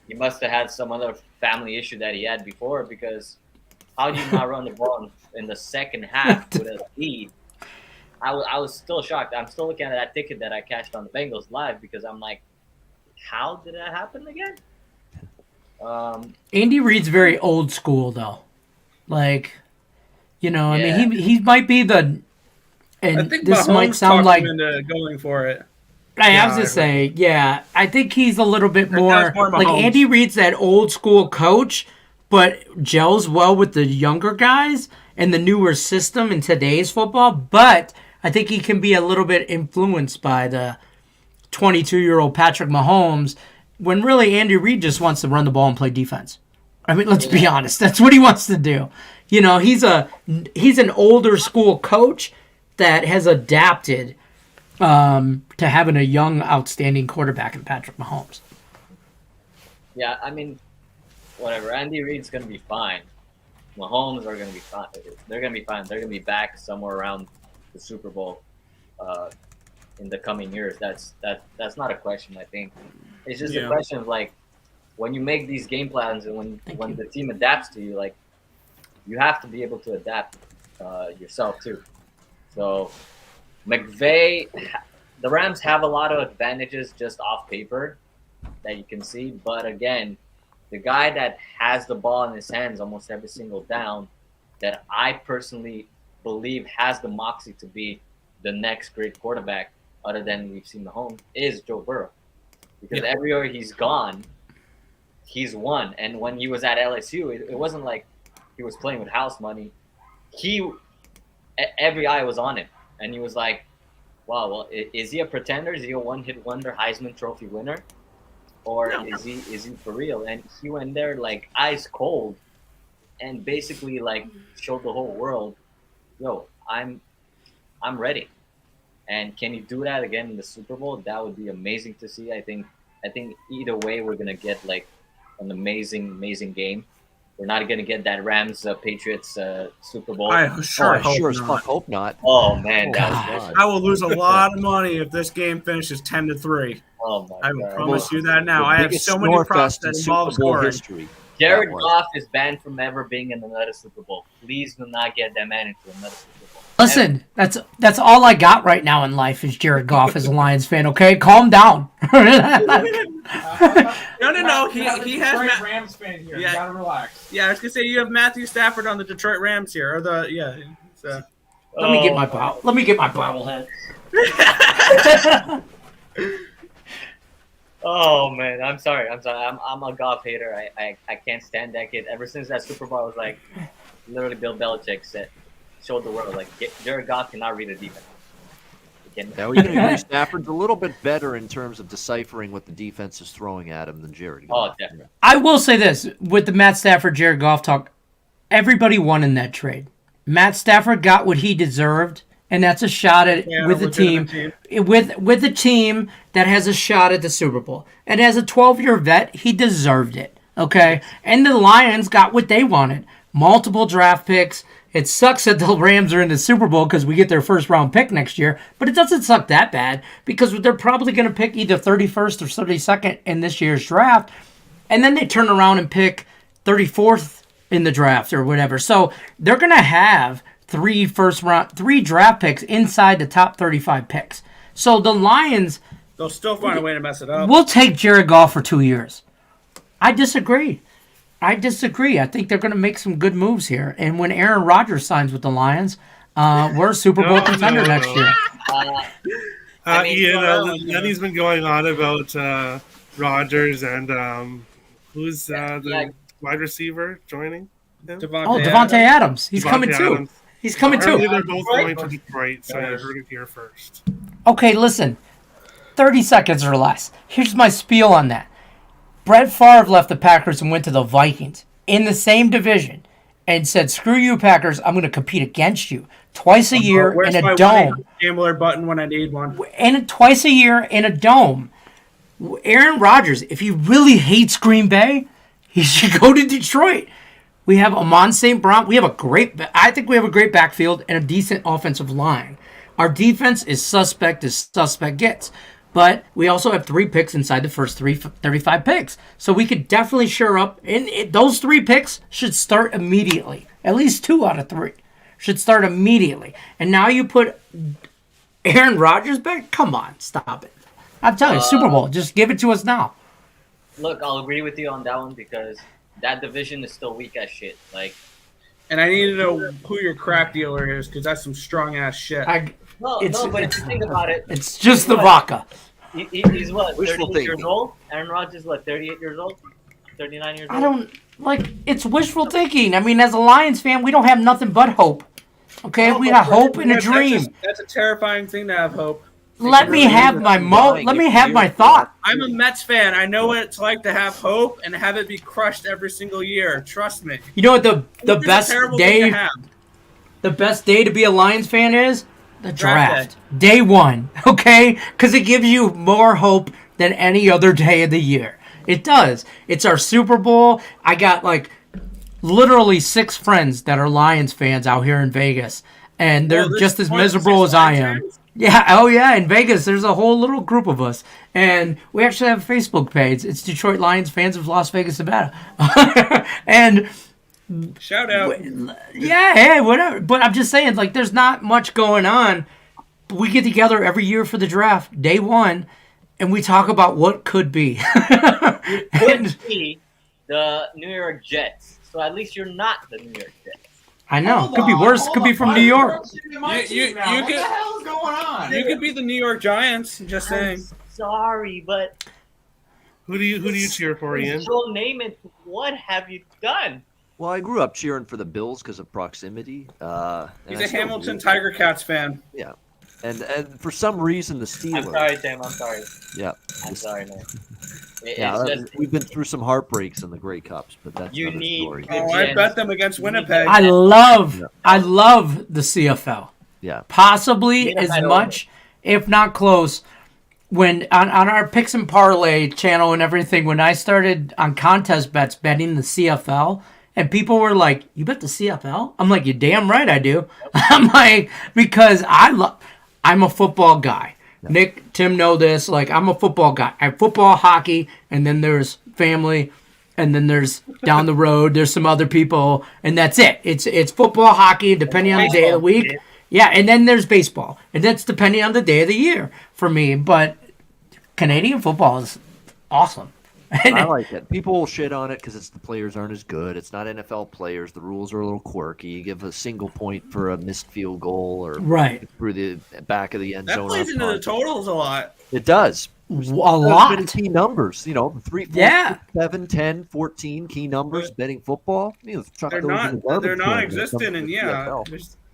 he must have had some other family issue that he had before because how do you not run the ball in the second half with a lead? I was still shocked. I'm still looking at that ticket that I cashed on the Bengals live because I'm like, how did that happen again? Andy Reid's very old school, though. I mean, he might be the. And I think this Mahomes might sound talked like him into going for it. I have to say, I think he's a little bit more like Mahomes. Andy Reid's that old school coach, but gels well with the younger guys and the newer system in today's football. But I think he can be a little bit influenced by the 22-year-old Patrick Mahomes when really Andy Reid just wants to run the ball and play defense. I mean, let's be honest. That's what he wants to do. He's an older school coach that has adapted to having a young, outstanding quarterback in Patrick Mahomes. Yeah, I mean, whatever. Andy Reid's going to be fine. Mahomes are going to be fine. They're going to be fine. They're going to be back somewhere around the Super Bowl in the coming years. That's not a question, I think. It's just a question of, when you make these game plans and when the team adapts to you, you have to be able to adapt yourself, too. So, McVay, the Rams have a lot of advantages just off paper that you can see. But, again, the guy that has the ball in his hands almost every single down that I personally believe has the moxie to be the next great quarterback other than we've seen Mahomes is Joe Burrow. Because everywhere he's gone, he's won. And when he was at LSU, it wasn't like he was playing with house money. Every eye was on him. And he was like, wow, well, is he a pretender? Is he a one-hit wonder Heisman Trophy winner? Or is he for real? And he went there ice cold and basically showed the whole world, yo, I'm ready. And can he do that again in the Super Bowl? That would be amazing to see. I think either way we're gonna get an amazing game. We're not going to get that Rams Patriots Super Bowl. I sure hope sure as not. fuck hope not. Oh man, that was God. good. I will lose a lot of money if this game finishes 10-3. Oh my I will god. promise you that now. The I have biggest so many snore props fest in that involve Super Bowl scoring. history. Jared That was. Goff is banned from ever being in another Super Bowl. Please do not get that man into another Super Bowl. Listen, that's all I got right now in life is Jared Goff as a Lions fan. Okay, calm down. No. He has Detroit Rams fan here. Yeah. You gotta relax. Yeah, I was gonna say you have Matthew Stafford on the Detroit Rams here, or the yeah. So. Let me get my bobblehead. Oh man, I'm sorry. I'm a Goff hater. I can't stand that kid. Ever since that Super Bowl, I was like, literally Bill Belichick showed the world like Jared Goff cannot read a defense. Now, we can agree Stafford's a little bit better in terms of deciphering what the defense is throwing at him than Jared Oh, Goff. definitely. I will say this with the Matt Stafford Jared Goff talk, everybody won in that trade. Matt Stafford got what he deserved, and that's a shot at with a team with a team that has a shot at the Super Bowl. And as a 12-year vet, he deserved it. Okay, and the Lions got what they wanted: multiple draft picks. It sucks that the Rams are in the Super Bowl because we get their first-round pick next year, but it doesn't suck that bad because they're probably going to pick either 31st or 32nd in this year's draft, and then they turn around and pick 34th in the draft or whatever. So they're going to have three draft picks inside the top 35 picks. So the Lions They'll still find a way to mess it up. will take Jared Goff for 2 years. I disagree. I think they're going to make some good moves here. And when Aaron Rodgers signs with the Lions, we're a Super Bowl contender next year. Lenny's been going on about Rodgers and who's the wide receiver joining him? Devontae Adams. He's coming too. Adams. He's coming Apparently too. they're both going to Detroit, so you heard it here first. Okay, listen. 30 seconds or less. Here's my spiel on that. Brett Favre left the Packers and went to the Vikings in the same division and said, screw you, Packers, I'm going to compete against you twice a year Where's in my a dome. gambler button when I need one? And twice a year in a dome. Aaron Rodgers, if he really hates Green Bay, he should go to Detroit. We have Amon St. Brown. I think we have a great backfield and a decent offensive line. Our defense is suspect as suspect gets. But we also have 3 picks inside the first 35 picks. So we could definitely shore up. And those 3 picks should start immediately. At least 2 out of 3 should start immediately. And now you put Aaron Rodgers back? Come on, stop it. I'm telling you, Super Bowl. Just give it to us now. Look, I'll agree with you on that one because that division is still weak as shit. Like, And I need to know who your crap dealer is because that's some strong ass shit. no, but if you think about it, It's just the vodka. He's what, Wishful 38 years thinking. old? Aaron Rodgers, what, 38 years old? 39 years old? I don't, it's wishful thinking. I mean, as a Lions fan, we don't have nothing but hope. Okay? We got hope and a dream. That's a terrifying thing to have hope. Let me have my thought. I'm a Mets fan. I know what it's like to have hope and have it be crushed every single year. Trust me. You know what the Hope is a best terrible thing to day have. the best day to be a Lions fan is? The Draft draft. Day 1, okay? Because it gives you more hope than any other day of the year. It does. It's our Super Bowl. I got literally 6 friends that are Lions fans out here in Vegas. And they're just as miserable as I am. Yeah, oh yeah, in Vegas, there's a whole little group of us. And we actually have a Facebook page. It's Detroit Lions Fans of Las Vegas, Nevada. And Shout out. yeah, hey, whatever. But I'm just saying, there's not much going on. We get together every year for the draft, day 1, and we talk about what could be. Could be the New York Jets. So at least you're not the New York Jets. I know. Could be worse. Could be from New York. What the hell is going on? You could be the New York Giants. Just saying. Sorry, but Who do you cheer for, Ian? so name it. What have you done? Well, I grew up cheering for the Bills because of proximity. And He's I a still Hamilton do. Tiger Cats fan. Yeah. And for some reason, the Steelers. I'm sorry, Tim. I'm sorry. Yeah. I'm sorry, man. Yeah, It's just we've been through some heartbreaks in the Grey Cups, but that's You another need story. good Oh, I Jets. bet them against Winnipeg. I love the CFL. Yeah. Possibly Get a as title. much, if not close. When on our Picks and Parlay channel and everything, when I started on contest bets betting the CFL, And people were like, "You bet the CFL?" I'm like, "You damn right I do." I'm like, because I'm a football guy. Nick, Tim know this. Like, I'm a football guy. I have football, hockey, and then there's family, and then there's down the road, there's some other people, and that's it. It's football, hockey, depending on the day of the week. Yeah, and then there's baseball, and that's depending on the day of the year for me. But Canadian football is awesome. I like it. People will shit on it because the players aren't as good. It's not NFL players. The rules are a little quirky. You give a single point for a missed field goal or through the back of the end zone. That plays into the totals a lot. It does. A lot. Many key numbers, 3, 4, 7, 10, 14 key numbers betting football. They're non-existent, and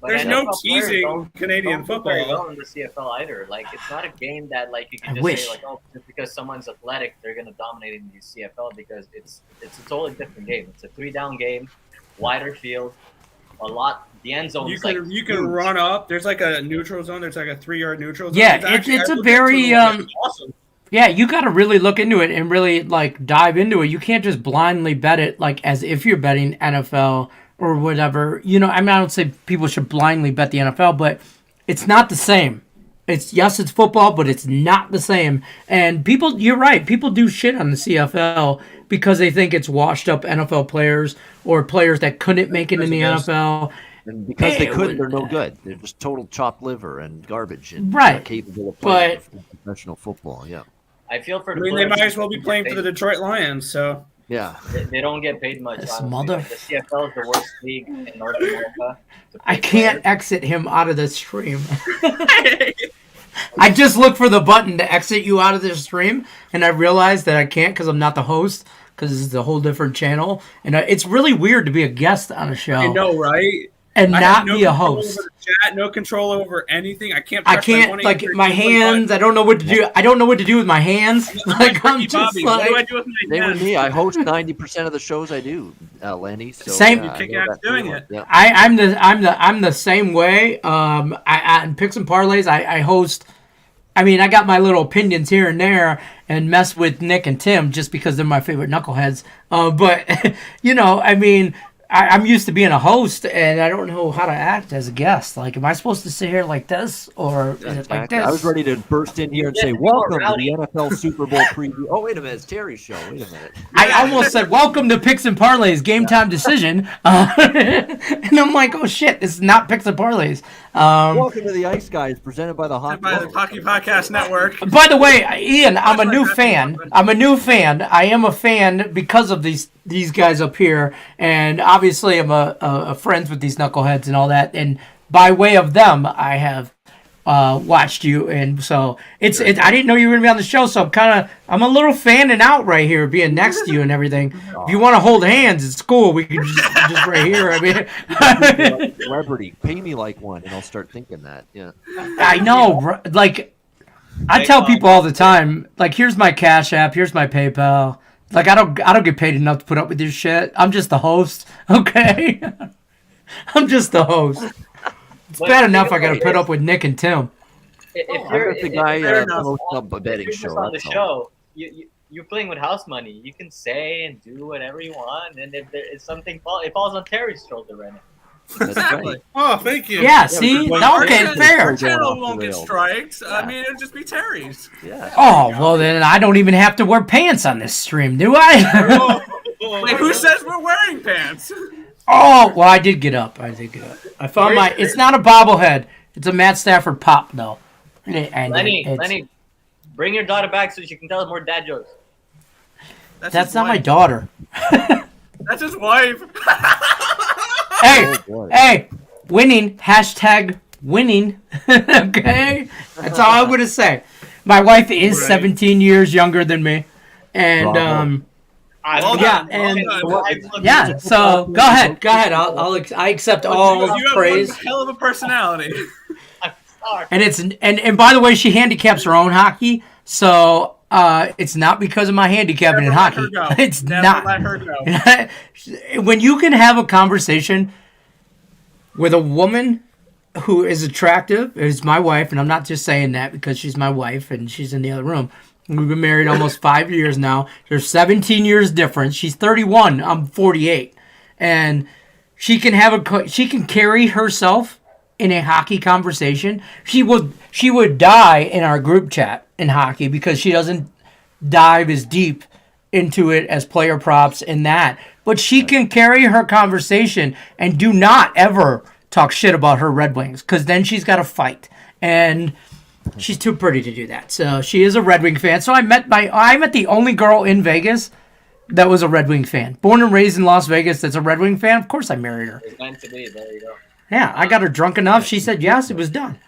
there's no teasing Canadian football. Very well in the CFL either. Like, it's not a game that like you can just say like, oh, just because someone's athletic, they're gonna dominate in the CFL, because it's a totally different game. It's a 3-down game, wider field, a lot. The end zone. You can run up. There's like a neutral zone. There's like a 3-yard neutral zone. Yeah, it's a very awesome. Yeah, you got to really look into it and really like dive into it. You can't just blindly bet it like as if you're betting NFL or whatever. I don't say people should blindly bet the NFL, but it's not the same. It's football, but it's not the same. And you're right. People do shit on the CFL because they think it's washed up NFL players or players that couldn't make it in the NFL. And because they couldn't, they're no good. They're just total chopped liver and garbage and not capable of playing professional football. Yeah. I feel for the they might as well be playing for the Detroit Lions, so. Yeah. They don't get paid much. The CFL is the worst league in North America. I can't exit him out of the stream. I just look for the button to exit you out of the stream, and I realize that I can't because I'm not the host, because this is a whole different channel. And it's really weird to be a guest on a show. I know, right? And not be a host. Chat, no control over anything. I can't like my hands. I don't know what to do. I don't know what to do with my hands. Like I'm just like. What do I do with my hands? Same with me. I host 90% of the shows I do, Lenny. So, same. You kick ass doing it. Yeah. I'm the same way. In Picks and Parlays, I host. I mean, I got my little opinions here and there and mess with Nick and Tim just because they're my favorite knuckleheads. But I mean. I'm used to being a host, and I don't know how to act as a guest. Like, am I supposed to sit here like this, or is it like this? I was ready to burst in here and say, welcome to the NFL Super Bowl preview. Oh, wait a minute. It's Terry's show. Wait a minute. I almost said, welcome to Picks and Parlays, Game Time Decision. And I'm like, oh, shit, this is not Picks and Parlays. Welcome to the Ice Guys, presented by the Hockey Podcast Network. By the way, Ian, I'm a new fan. I am a fan because of these guys up here, and obviously I'm a friends with these knuckleheads and all that, and by way of them I have watched you, and so I didn't know you were gonna be on the show, so I'm a little fanning out right here, being next to you and everything. If you want to hold hands, it's cool. We can just right here. I mean, celebrity, pay me like one, and I'll start thinking that. Yeah, I know. Like, I tell people all the time, like, here's my Cash App, here's my PayPal. Like, I don't get paid enough to put up with your shit. I'm just the host, okay? I'm just the host. It's bad enough I got to put up with Nick and Tim. If you're the guy hosts a betting show on the show, you're playing with house money. You can say and do whatever you want, and if there is something it falls on Terry's shoulder right now. That's right. Oh, thank you. Yeah, see? Okay, fair. The channel won't get strikes. I mean, it'll just be Terry's. Yeah. Oh, well, then I don't even have to wear pants on this stream, do I? Wait, who says we're wearing pants? Oh, well, I did get up. I found it's not a bobblehead. It's a Matt Stafford pop, though. Lenny, bring your daughter back so she can tell us more dad jokes. That's not my daughter. That's his wife. Hey, winning, hashtag winning, okay? That's all I'm going to say. My wife is 17 years younger than me, and, so go ahead. I accept all praise. You have one hell of a personality. And by the way, she handicaps her own hockey, so it's not because of my handicapping in hockey. It's not. Let her go. When you can have a conversation with a woman who is attractive, is my wife, and I'm not just saying that because she's my wife and she's in the other room. We've been married almost 5 years now. There's 17 years difference. She's 31. I'm 48. and she can carry herself in a hockey conversation. She would die in our group chat in hockey because she doesn't dive as deep into it as player props in that. But she can carry her conversation and do not ever talk shit about her Red Wings because then she's got to fight. And she's too pretty to do that. So she is a Red Wing fan. So I met the only girl in Vegas that was a Red Wing fan. Born and raised in Las Vegas that's a Red Wing fan. Of course I married her. It's meant to be. There you go. Yeah, I got her drunk enough. She said yes, it was done.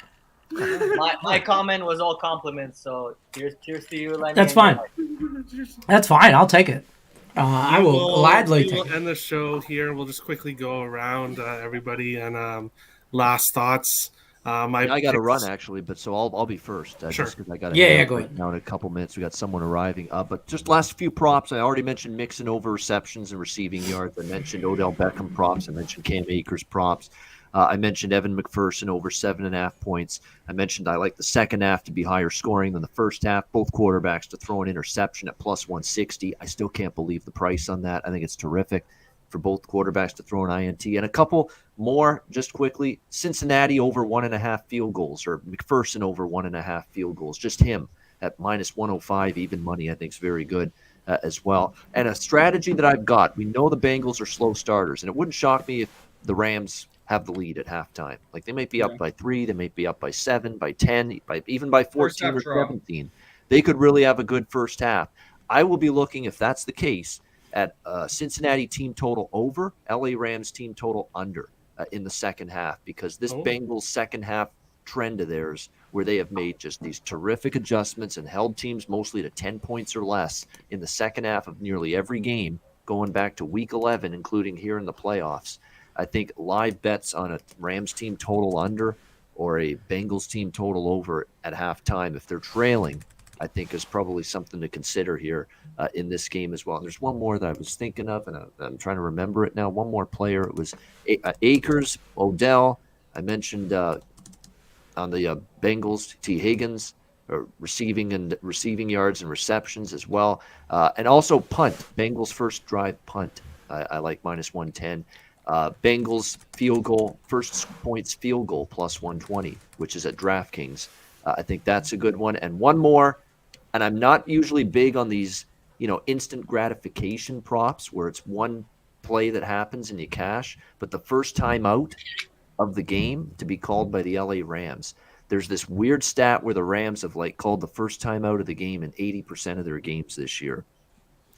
My comment was all compliments, so cheers to you, Lenny. That's fine. That's fine. I'll take it. I will gladly take We'll it. end the show here. We'll just quickly go around everybody and last thoughts. I got to run actually, but so I'll be first. Sure. Just 'cause I got Go ahead. now in a couple minutes. We got someone arriving. But just last few props. I already mentioned Mixon over receptions and receiving yards. I mentioned Odell Beckham props. I mentioned Cam Akers props. I mentioned Evan McPherson over 7.5 points. I mentioned I like the second half to be higher scoring than the first half. Both quarterbacks to throw an interception at plus 160. I still can't believe the price on that. I think it's terrific for both quarterbacks to throw an INT. And a couple more, just quickly, Cincinnati over 1.5 field goals, or McPherson over 1.5 field goals. Just him at minus 105, even money, I think is very good as well. And a strategy that I've got, we know the Bengals are slow starters, and it wouldn't shock me if the Rams have the lead at halftime. Like they might be up by 3, they might be up by 7, by 10, even by 14 or 17. They could really have a good first half. I will be looking, if that's the case, at Cincinnati team total over, LA Rams team total under in the second half, because this Bengals second half trend of theirs, where they have made just these terrific adjustments and held teams mostly to 10 points or less in the second half of nearly every game, going back to week 11, including here in the playoffs. I think live bets on a Rams team total under or a Bengals team total over at halftime, if they're trailing, I think is probably something to consider here in this game as well. And there's one more that I was thinking of, and I'm trying to remember it now. One more player. It was Akers, Odell. I mentioned on the Bengals, T. Higgins, receiving yards and receptions as well. And also punt. Bengals first drive punt. I like minus 110. Bengals field goal, first points field goal plus 120, which is at DraftKings. I think that's a good one. And one more, and I'm not usually big on these, instant gratification props where it's one play that happens and you cash, but the first time out of the game to be called by the LA Rams. There's this weird stat where the Rams have called the first time out of the game in 80% of their games this year,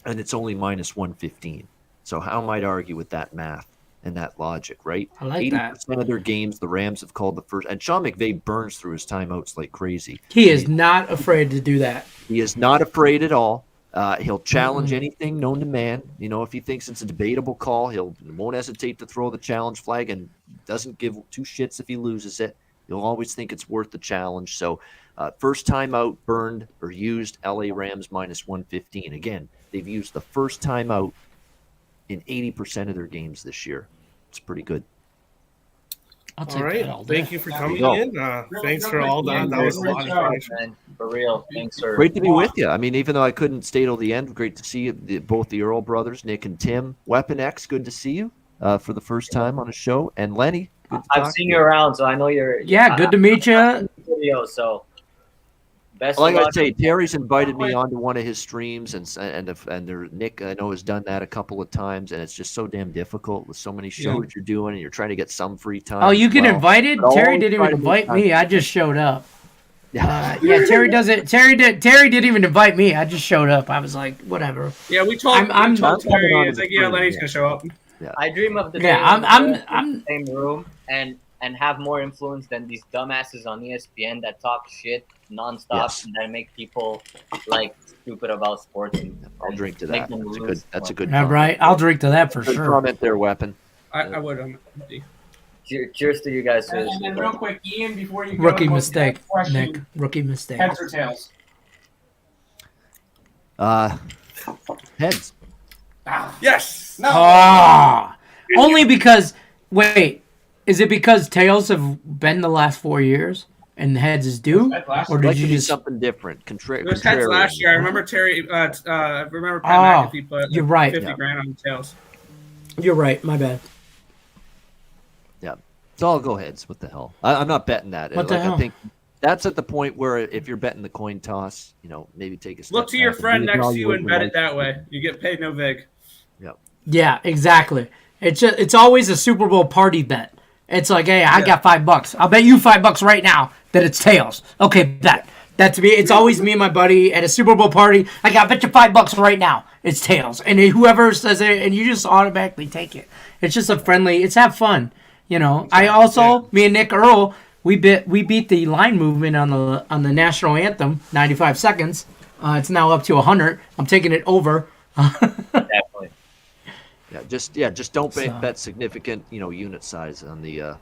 and it's only minus 115. So how might argue with that math and that logic, right? I like 80% of their games, the Rams have called the first. And Sean McVay burns through his timeouts like crazy. He is not afraid to do that. He is not afraid at all. He'll challenge anything known to man. If he thinks it's a debatable call, won't hesitate to throw the challenge flag and doesn't give two shits if he loses it. He'll always think it's worth the challenge. So first time out burned or used LA Rams minus 115. Again, they've used the first time out in 80% of their games this year. It's pretty good. I'll take All right. that all day. Thank you for coming in. Thanks for all that. That was a lot of information. Man, for real. Thanks, sir. Great to be with you. I mean, even though I couldn't stay till the end, great to see you, both the Earl brothers, Nick and Tim. Weapon X, good to see you for the first time on a show. And Lenny, good to I've talk seen to you around, so I know you're. Yeah, good to meet you. Video, so best Like of I luck. say, Terry's invited me onto one of his streams, and Nick, I know, has done that a couple of times, and it's just so damn difficult with so many shows you're doing, and you're trying to get some free time. Oh, you as get well. invited? But Terry always didn't try even to make invite me. time. I just showed up. Yeah. Yeah, Terry doesn't. Terry didn't even invite me. I just showed up. I was like, whatever. Yeah, we told, I'm told coming Terry, on it's to like, the yeah, stream, Lenny's yeah. going to show up. I dream of the Yeah, I'm same room and have more influence than these dumbasses on ESPN that talk shit nonstop Yes. and that make people stupid about sports. I'll drink to make that. them That's a lose. good. That's a good. Yeah, comment. right. I'll drink to that for Good sure. comment there, Weapon. I would. Cheers to you guys. And then real quick, Ian, before you go, Rookie what's the mistake, next question? Nick. Rookie mistake. Heads or tails? Heads. Yes. No. Ah, only because. Wait, is it because tails have been the last 4 years and heads is due, That last or I'd did like you to do just? something different. It was heads last year. I remember Terry. I remember Pat Oh, McAfee put you're right. 50 Yeah. grand on the tails. You're right. My bad. Yeah. So I'll go heads. What the hell? I'm not betting that. What the hell? I think that's at the point where if you're betting the coin toss, maybe take a step Look to your back friend next to you reevaluate and your bet life. it that way. You get paid no vig. Yeah, exactly. It's always a Super Bowl party bet. It's like, hey, I got $5. I'll bet you $5 right now that it's tails. Okay, bet. That's me. It's always me and my buddy at a Super Bowl party. I bet you $5 right now. It's tails, and whoever says it, and you just automatically take it. It's just a friendly. It's have fun, I also, me and Nick Earl, we beat the line movement on the national anthem, 95 seconds. It's now up to 100. I'm taking it over. Definitely. Just don't bet significant, unit size on the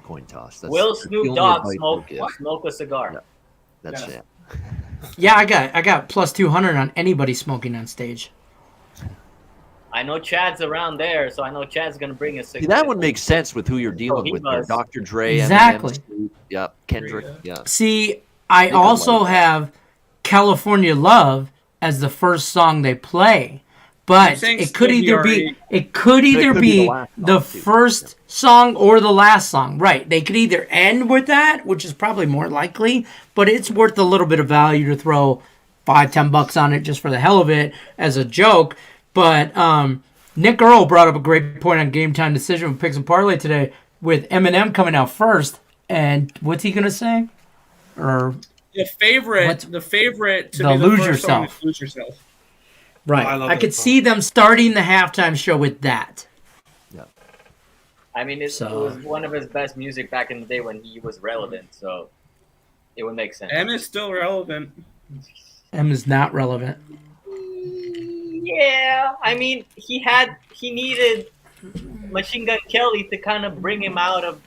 coin toss. That's Will the Snoop only Dogg advice smoke we'll give. smoke a cigar? Yeah. That's it. Yeah, I got plus 200 on anybody smoking on stage. I know Chad's around there, so I know Chad's gonna bring a cigar. See, that would make sense with who you're dealing he with there. does. Dr. Dre, Exactly. Eminem, Snoop, Kendrick, See, I also have California Love as the first song they play, but it could either be the first song or the last song. Right? They could either end with that, which is probably more likely, but it's worth a little bit of value to throw $5-10 on it just for the hell of it as a joke. But Nick Earl brought up a great point on Game Time Decision with Picks and Parlay today with Eminem coming out first, and what's he gonna say? Or The favorite to the be the Lose first song Yourself. is Lose Yourself. right? I love I that could song. see them starting the halftime show with that. I mean, it So- was one of his best music back in the day when he was relevant, so it would make sense. M is still relevant. M is not relevant. Yeah, I mean, he needed Machine Gun Kelly to kind of bring him out of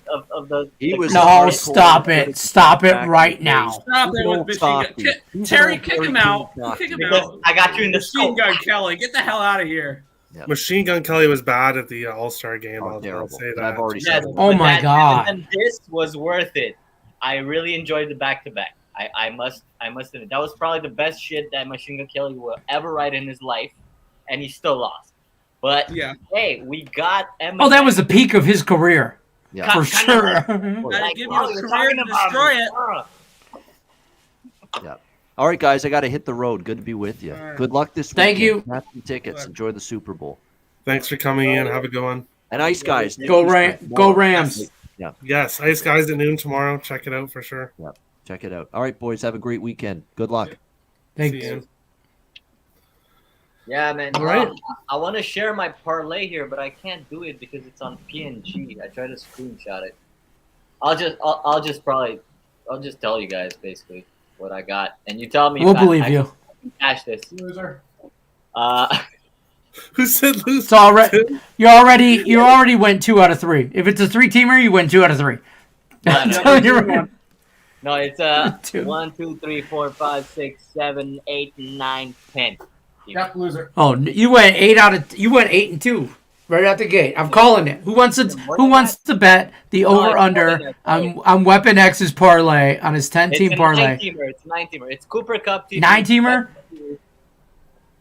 the. He was No, hardcore. stop it. Stop it right now. Stop it with Machine Gun. He's Terry, an old kick him 32 out. softy. Kick him Because out. I got you in the Machine scope. Gun Kelly, get the hell out of here. Machine Gun Kelly was bad at the All-Star game. Oh, I'll terrible. say But that. I've already Yes, said it. Oh but my God. And this was worth it. I really enjoyed the back-to-back. I must admit that was probably the best shit that Machine Gun Kelly will ever write in his life, and he still lost. But Yeah. hey, we got Eminem. Oh, that was the peak of his career Yeah. for sure. Gotta Like, give oh, you a you're career talking to about destroy me. it. All right, guys, I got to hit the road. Good to be with you. All right. Good luck this Thank weekend. you. Have some tickets. Enjoy the Super Bowl. Thanks for coming in. Have a good one. And Ice Guys. Go Rams. Yes, Ice Guys at noon tomorrow. Check it out for sure. Check it out. All right, boys. Have a great weekend. Good luck. Thanks. See you. Yeah, man. All right. I want to share my parlay here, but I can't do it because it's on PNG. I tried to screenshot it. I'll just tell you guys basically what I got, and you tell me. We'll if believe I you. can cash this. Loser. Who said lose? It's already you already went 2 out of 3. If it's a 3-teamer, you win 2 out of 3. I'm telling you right now. No, it's Two. 1, 2, 3, 4, 5, 6, 7, 8, 9, 10. Yep, loser. Oh, you went 8 and 2 right out the gate. I'm calling it. Who wants to bet the over under on Weapon X's parlay on his 10-team parlay? It's a 9-teamer. It's Cooper Cup TD. 9-teamer?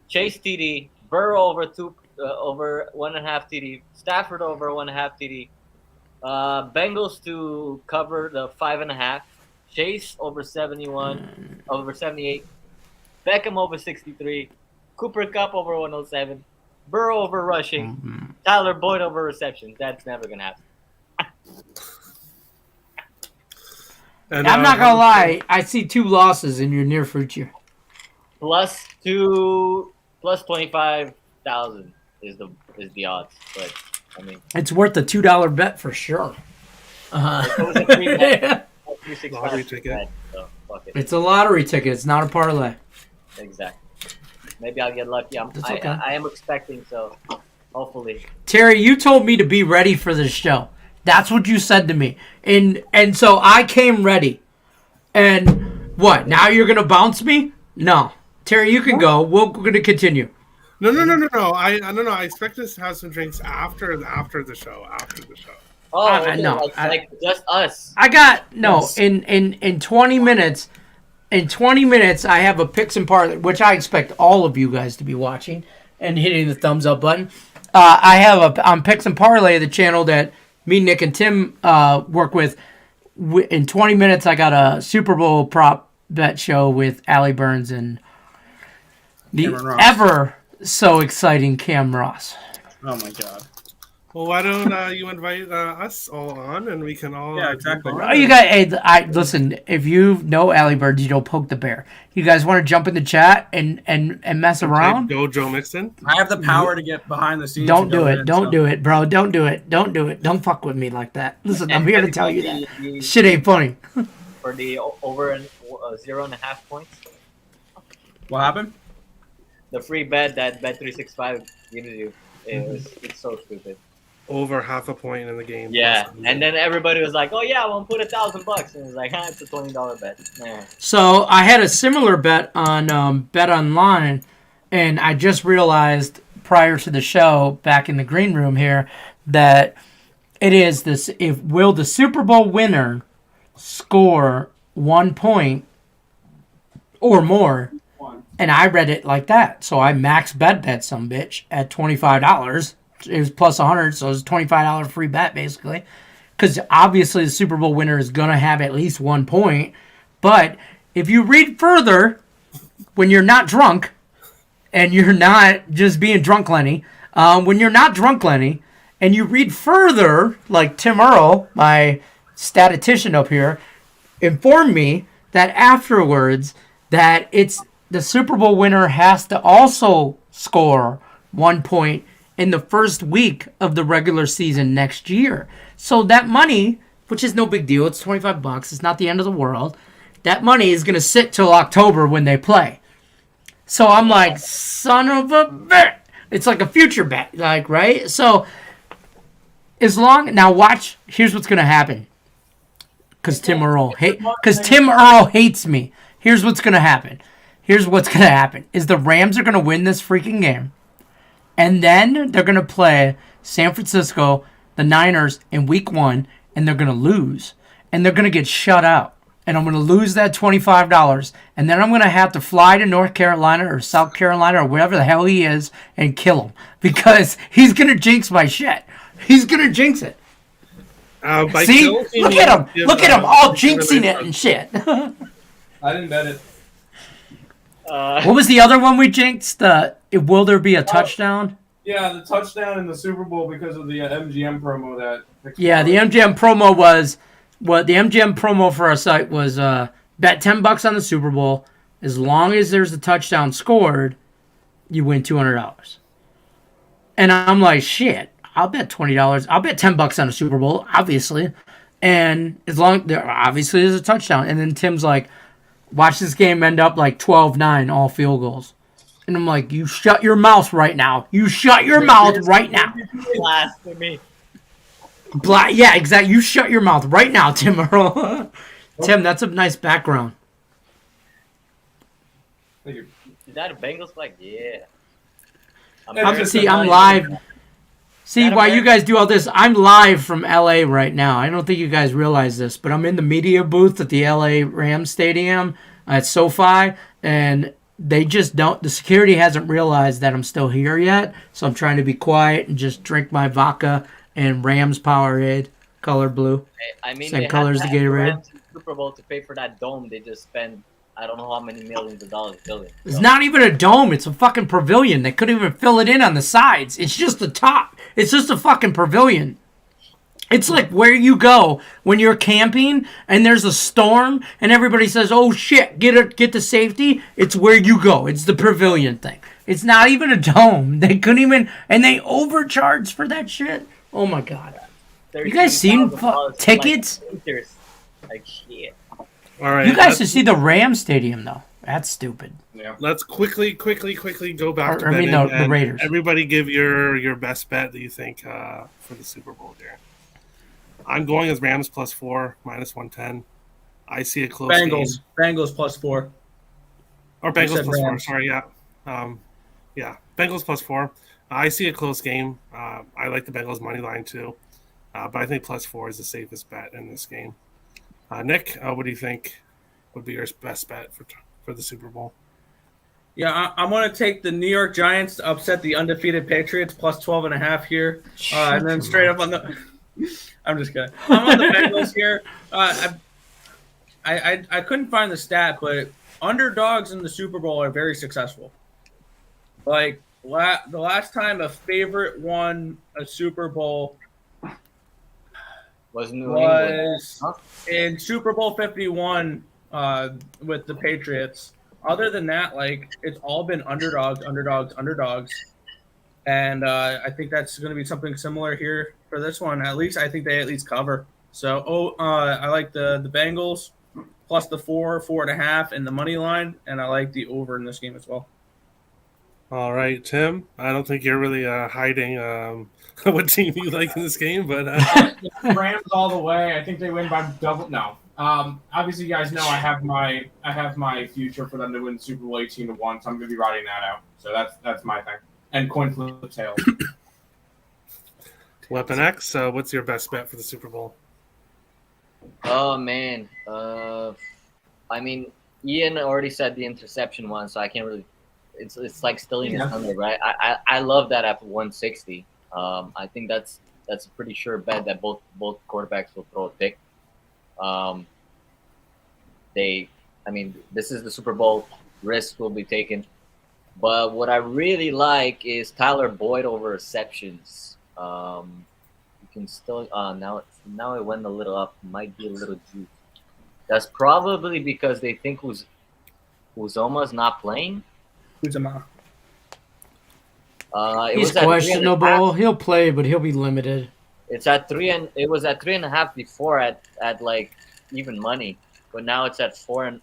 Chase TD. Burrow over 1.5 TD. Stafford over 1.5 TD. Bengals to cover the 5.5. Chase over 71, over 78. Beckham over 63. Cooper Cup over 107. Burrow over rushing. Tyler Boyd over receptions. That's never gonna happen. And, I'm not gonna lie. I see 2 losses in your near future. Plus 25,000 is the odds. But I mean, It's worth a $2 bet for sure. it was a free bet. Lottery ticket. So fuck it. It's a lottery ticket. It's not a parlay. Exactly. Maybe I'll get lucky. That's okay. I am expecting, so hopefully. Terry, you told me to be ready for this show. That's what you said to me. And so I came ready. And what? Now you're going to bounce me? No. Terry, you can go. We're going to continue. No. I expect us to have some drinks after the show. Oh, I know. Like just us. I got Yes. in 20 minutes. In 20 minutes, I have a picks and parlay, which I expect all of you guys to be watching and hitting the thumbs up button. I have on Picks and Parlay, the channel that me, Nick, and Tim work with. In 20 minutes, I got a Super Bowl prop bet show with Allie Burns and the Cameron Ross. ever so exciting Cam Ross. Oh my god. Well, why don't you invite us all on, and we can all exactly. jump on Oh, you guys, listen. If you know Allie Burns, you don't poke the bear. You guys want to jump in the chat and mess around? Go Joe Mixon. I have the power to get behind the scenes. Don't do it. Don't do it, bro. Don't do it. Don't do it. Don't fuck with me like that. Listen, I'm here to tell you that shit ain't funny. For the over and 0.5 points. What happened? The free bet that Bet365 gives you. It's so stupid. Over half a point in the game. Yeah, and then everybody was like, "Oh yeah, we'll put $1,000," and it's like, it's a $20 bet. Yeah. So I had a similar bet on Bet Online, and I just realized prior to the show, back in the green room here, that it is this: will the Super Bowl winner score 1 point or more? And I read it like that, so I max bet some bitch at $25. It was plus 100, so it was a $25 free bet basically. Because obviously the Super Bowl winner is gonna have at least 1 point. But if you read further, when you're not drunk, and you're not just being drunk Lenny, when you're not drunk Lenny, and you read further, like Tim Earl, my statistician up here, informed me that afterwards that it's the Super Bowl winner has to also score 1 point in the first week of the regular season next year. So that money, which is no big deal, it's $25, it's not the end of the world. That money is going to sit till October when they play. So I'm like, son of a bitch. It's like a future bet, like, right? So now watch, here's what's going to happen. Because Tim Earl hates me. Here's what's going to happen. Is the Rams are going to win this freaking game. And then they're going to play San Francisco, the Niners, in week 1, and they're going to lose. And they're going to get shut out. And I'm going to lose that $25. And then I'm going to have to fly to North Carolina or South Carolina or wherever the hell he is and kill him. Because he's going to jinx my shit. He's going to jinx it. See? Look at him. Look at him all jinxing it and shit. I didn't bet it. What was the other one we jinxed? Will there be a touchdown? Yeah, the touchdown in the Super Bowl because of the MGM promo that. Yeah, the MGM promo was the MGM promo for our site was bet $10 on the Super Bowl. As long as there's a touchdown scored, you win $200. And I'm like, shit, I'll bet $20. I'll bet $10 on the Super Bowl, obviously. And as long there obviously is a touchdown. And then Tim's like, watch this game end up like 12-9, all field goals. And I'm like, you shut your mouth right now. You shut your mouth right now. Blasphemy. Yeah, exactly. You shut your mouth right now, Tim Earl. Tim, that's a nice background. Thank you. Is that a Bengals flag? Yeah. I'm live. See, while you guys do all this, I'm live from LA right now. I don't think you guys realize this, but I'm in the media booth at the LA Rams Stadium at SoFi, and they just don't. The security hasn't realized that I'm still here yet, so I'm trying to be quiet and just drink my vodka and Rams Powerade, color blue. I mean, same color as the Gatorade. Super Bowl to pay for that dome. They just spent I don't know how many millions of dollars building. It's not even a dome. It's a fucking pavilion. They couldn't even fill it in on the sides. It's just the top. It's just a fucking pavilion. It's like where you go when you're camping and there's a storm and everybody says, "Oh shit, get to safety." It's where you go. It's the pavilion thing. It's not even a dome. They couldn't even, and they overcharged for that shit. Oh my god! You guys seen tickets? Like shit. All right. You guys should see the Rams Stadium though. That's stupid. Yeah. Let's quickly go back to I mean, betting the Raiders. Everybody give your best bet that you think for the Super Bowl here. I'm going as Rams +4, -110. I see a close game. Bengals +4. Or Bengals +4, Rams. sorry, yeah. Bengals +4. I see a close game. I like the Bengals money line too. But I think +4 is the safest bet in this game. Nick, what do you think would be your best bet for the Super Bowl? Yeah, I'm going to take the New York Giants to upset the undefeated Patriots plus 12.5 here. And then straight up on the – I'm just kidding. I'm on the Bengals here. I couldn't find the stat, but underdogs in the Super Bowl are very successful. Like the last time a favorite won a Super Bowl Was New England. Huh? in Super Bowl 51 with the Patriots. Other than that, like it's all been underdogs. And I think that's going to be something similar here for this one. At least I think they at least cover. So, I like the Bengals plus the 4.5 in the money line, and I like the over in this game as well. All right, Tim. I don't think you're really hiding what team you like in this game, but Rams all the way. I think they win by double. No. Obviously, you guys know I have my future for them to win Super Bowl 18-1, so I'm going to be riding that out. So that's my thing. And coin flip tails. Weapon X. What's your best bet for the Super Bowl? Oh man, I mean, Ian already said the interception one, so I can't really. It's like stealing his thunder, right? I love that at 160. I think that's a pretty sure bet that both quarterbacks will throw a pick. This is the Super Bowl. Risks will be taken. But what I really like is Tyler Boyd over receptions. You can still now it went a little up. Might be a little juice. That's probably because they think Uzomah's not playing. Uzomah. He's questionable. He'll play, but he'll be limited. It's at 3 and it was at 3.5 before at like even money, but now it's at 4.5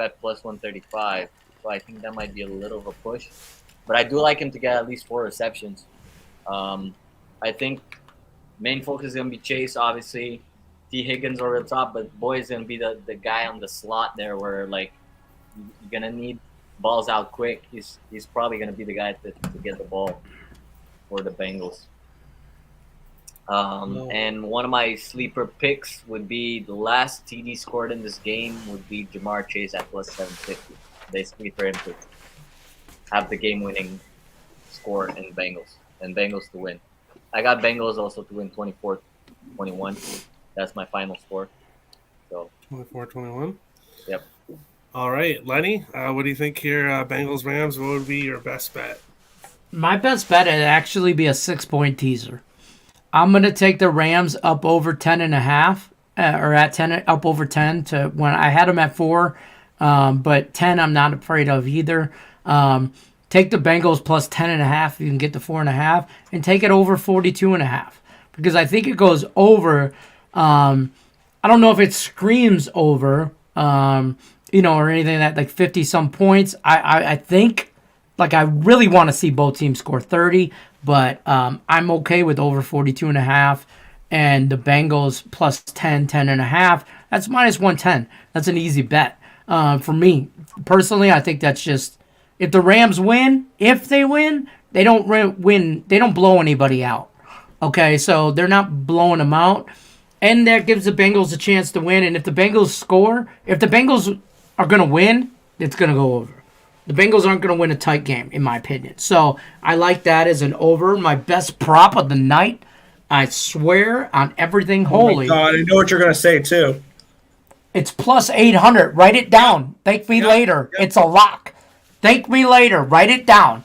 at plus 135. So I think that might be a little of a push, but I do like him to get at least 4 receptions. I think main focus is gonna be Chase, obviously. T. Higgins over the top, but Boyd's gonna be the guy on the slot there, where like you're gonna need balls out quick. He's probably gonna be the guy to get the ball for the Bengals. And one of my sleeper picks would be the last TD scored in this game would be Jamar Chase at plus 750. Basically for him to have the game-winning score in Bengals to win. I got Bengals also to win 24-21. That's my final score. So 24-21. Yep. All right, Lenny, what do you think here? Bengals Rams. What would be your best bet? My best bet would actually be a 6-point teaser. I'm gonna take the Rams up over 10.5, or at 10 up over 10 to when I had them at 4, but 10 I'm not afraid of either. Take the Bengals plus 10.5. You can get the 4.5, and take it over 42.5 because I think it goes over. I don't know if it screams over, or anything that like 50 some points. I think like I really want to see both teams score 30. But I'm okay with over 42.5 and the Bengals plus 10.5. That's minus 110. That's an easy bet for me. Personally, I think that's just if the Rams win, they don't win. They don't blow anybody out. Okay, so they're not blowing them out. And that gives the Bengals a chance to win. And if the Bengals are going to win, it's going to go over. The Bengals aren't going to win a tight game, in my opinion. So I like that as an over. My best prop of the night, I swear on everything holy. Oh my God, I know what you're going to say, too. It's plus 800. Write it down. Thank me later. It's a lock. Thank me later. Write it down.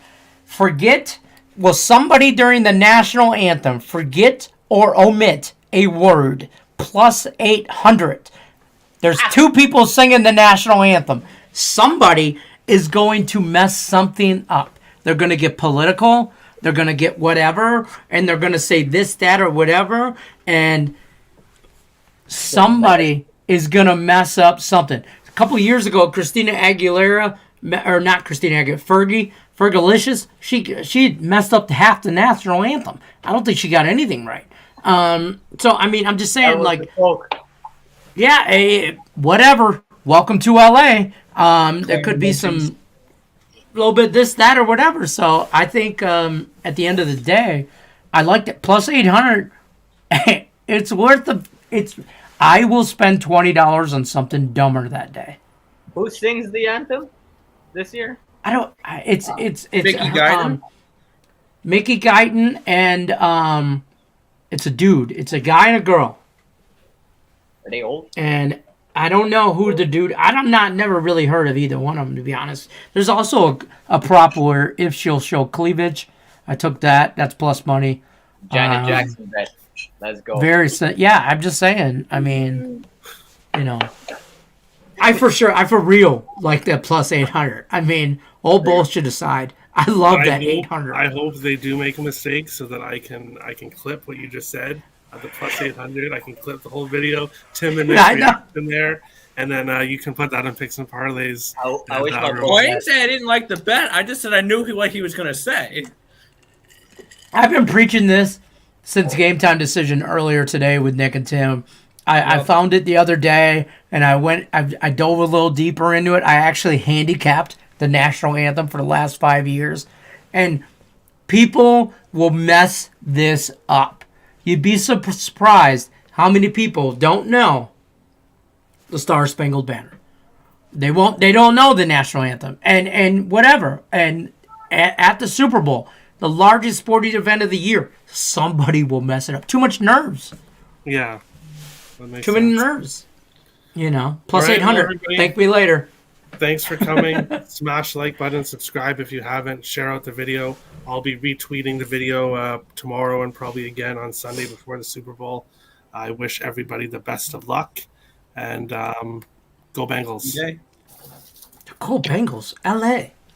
Will somebody during the national anthem forget or omit a word? Plus 800. There's 2 people singing the national anthem. Somebody is going to mess something up. They're going to get political. They're going to get whatever. And they're going to say this, that, or whatever. And somebody is going to mess up something. A couple of years ago, Christina Aguilera, or not Christina Aguilera, Fergalicious, she messed up half the national anthem. I don't think she got anything right. So, I mean, I'm just saying, like, yeah, whatever. Welcome to LA. There could be some little bit this, that, or whatever. So I think at the end of the day, I liked it. Plus 800. It's worth I will spend $20 on something dumber that day. Who sings the anthem this year? I don't. It's Mickey Guyton? Mickey Guyton, and it's a dude. It's a guy and a girl. Are they old? And I don't know who the dude. Never really heard of either one of them, to be honest. There's also a prop where if she'll show cleavage, I took that. That's plus money. Janet Jackson bet. Let's go. Yeah, I'm just saying. I mean, I for real like that plus 800. I mean, all bullshit aside, I love that 800. I hope they do make a mistake so that I can clip what you just said. The plus 800, I can clip the whole video. Tim and Nick in there, and then you can put that on picks and parlays. I wish my I didn't say I didn't like the bet. I just said I knew what he was going to say. I've been preaching this since Game Time Decision earlier today with Nick and Tim. I found it the other day, and I dove a little deeper into it. I actually handicapped the national anthem for the last 5 years, and people will mess this up. You'd be surprised how many people don't know the Star Spangled Banner. They don't know the national anthem and whatever. And at the Super Bowl, the largest sporting event of the year, somebody will mess it up. Too much nerves. Yeah. Too many nerves. Plus 800. Thank me later. Thanks for coming. Smash the like button, subscribe if you haven't, share out the video. I'll be retweeting the video tomorrow and probably again on Sunday before the Super Bowl. I wish everybody the best of luck, and go Bengals. Go Bengals. LA.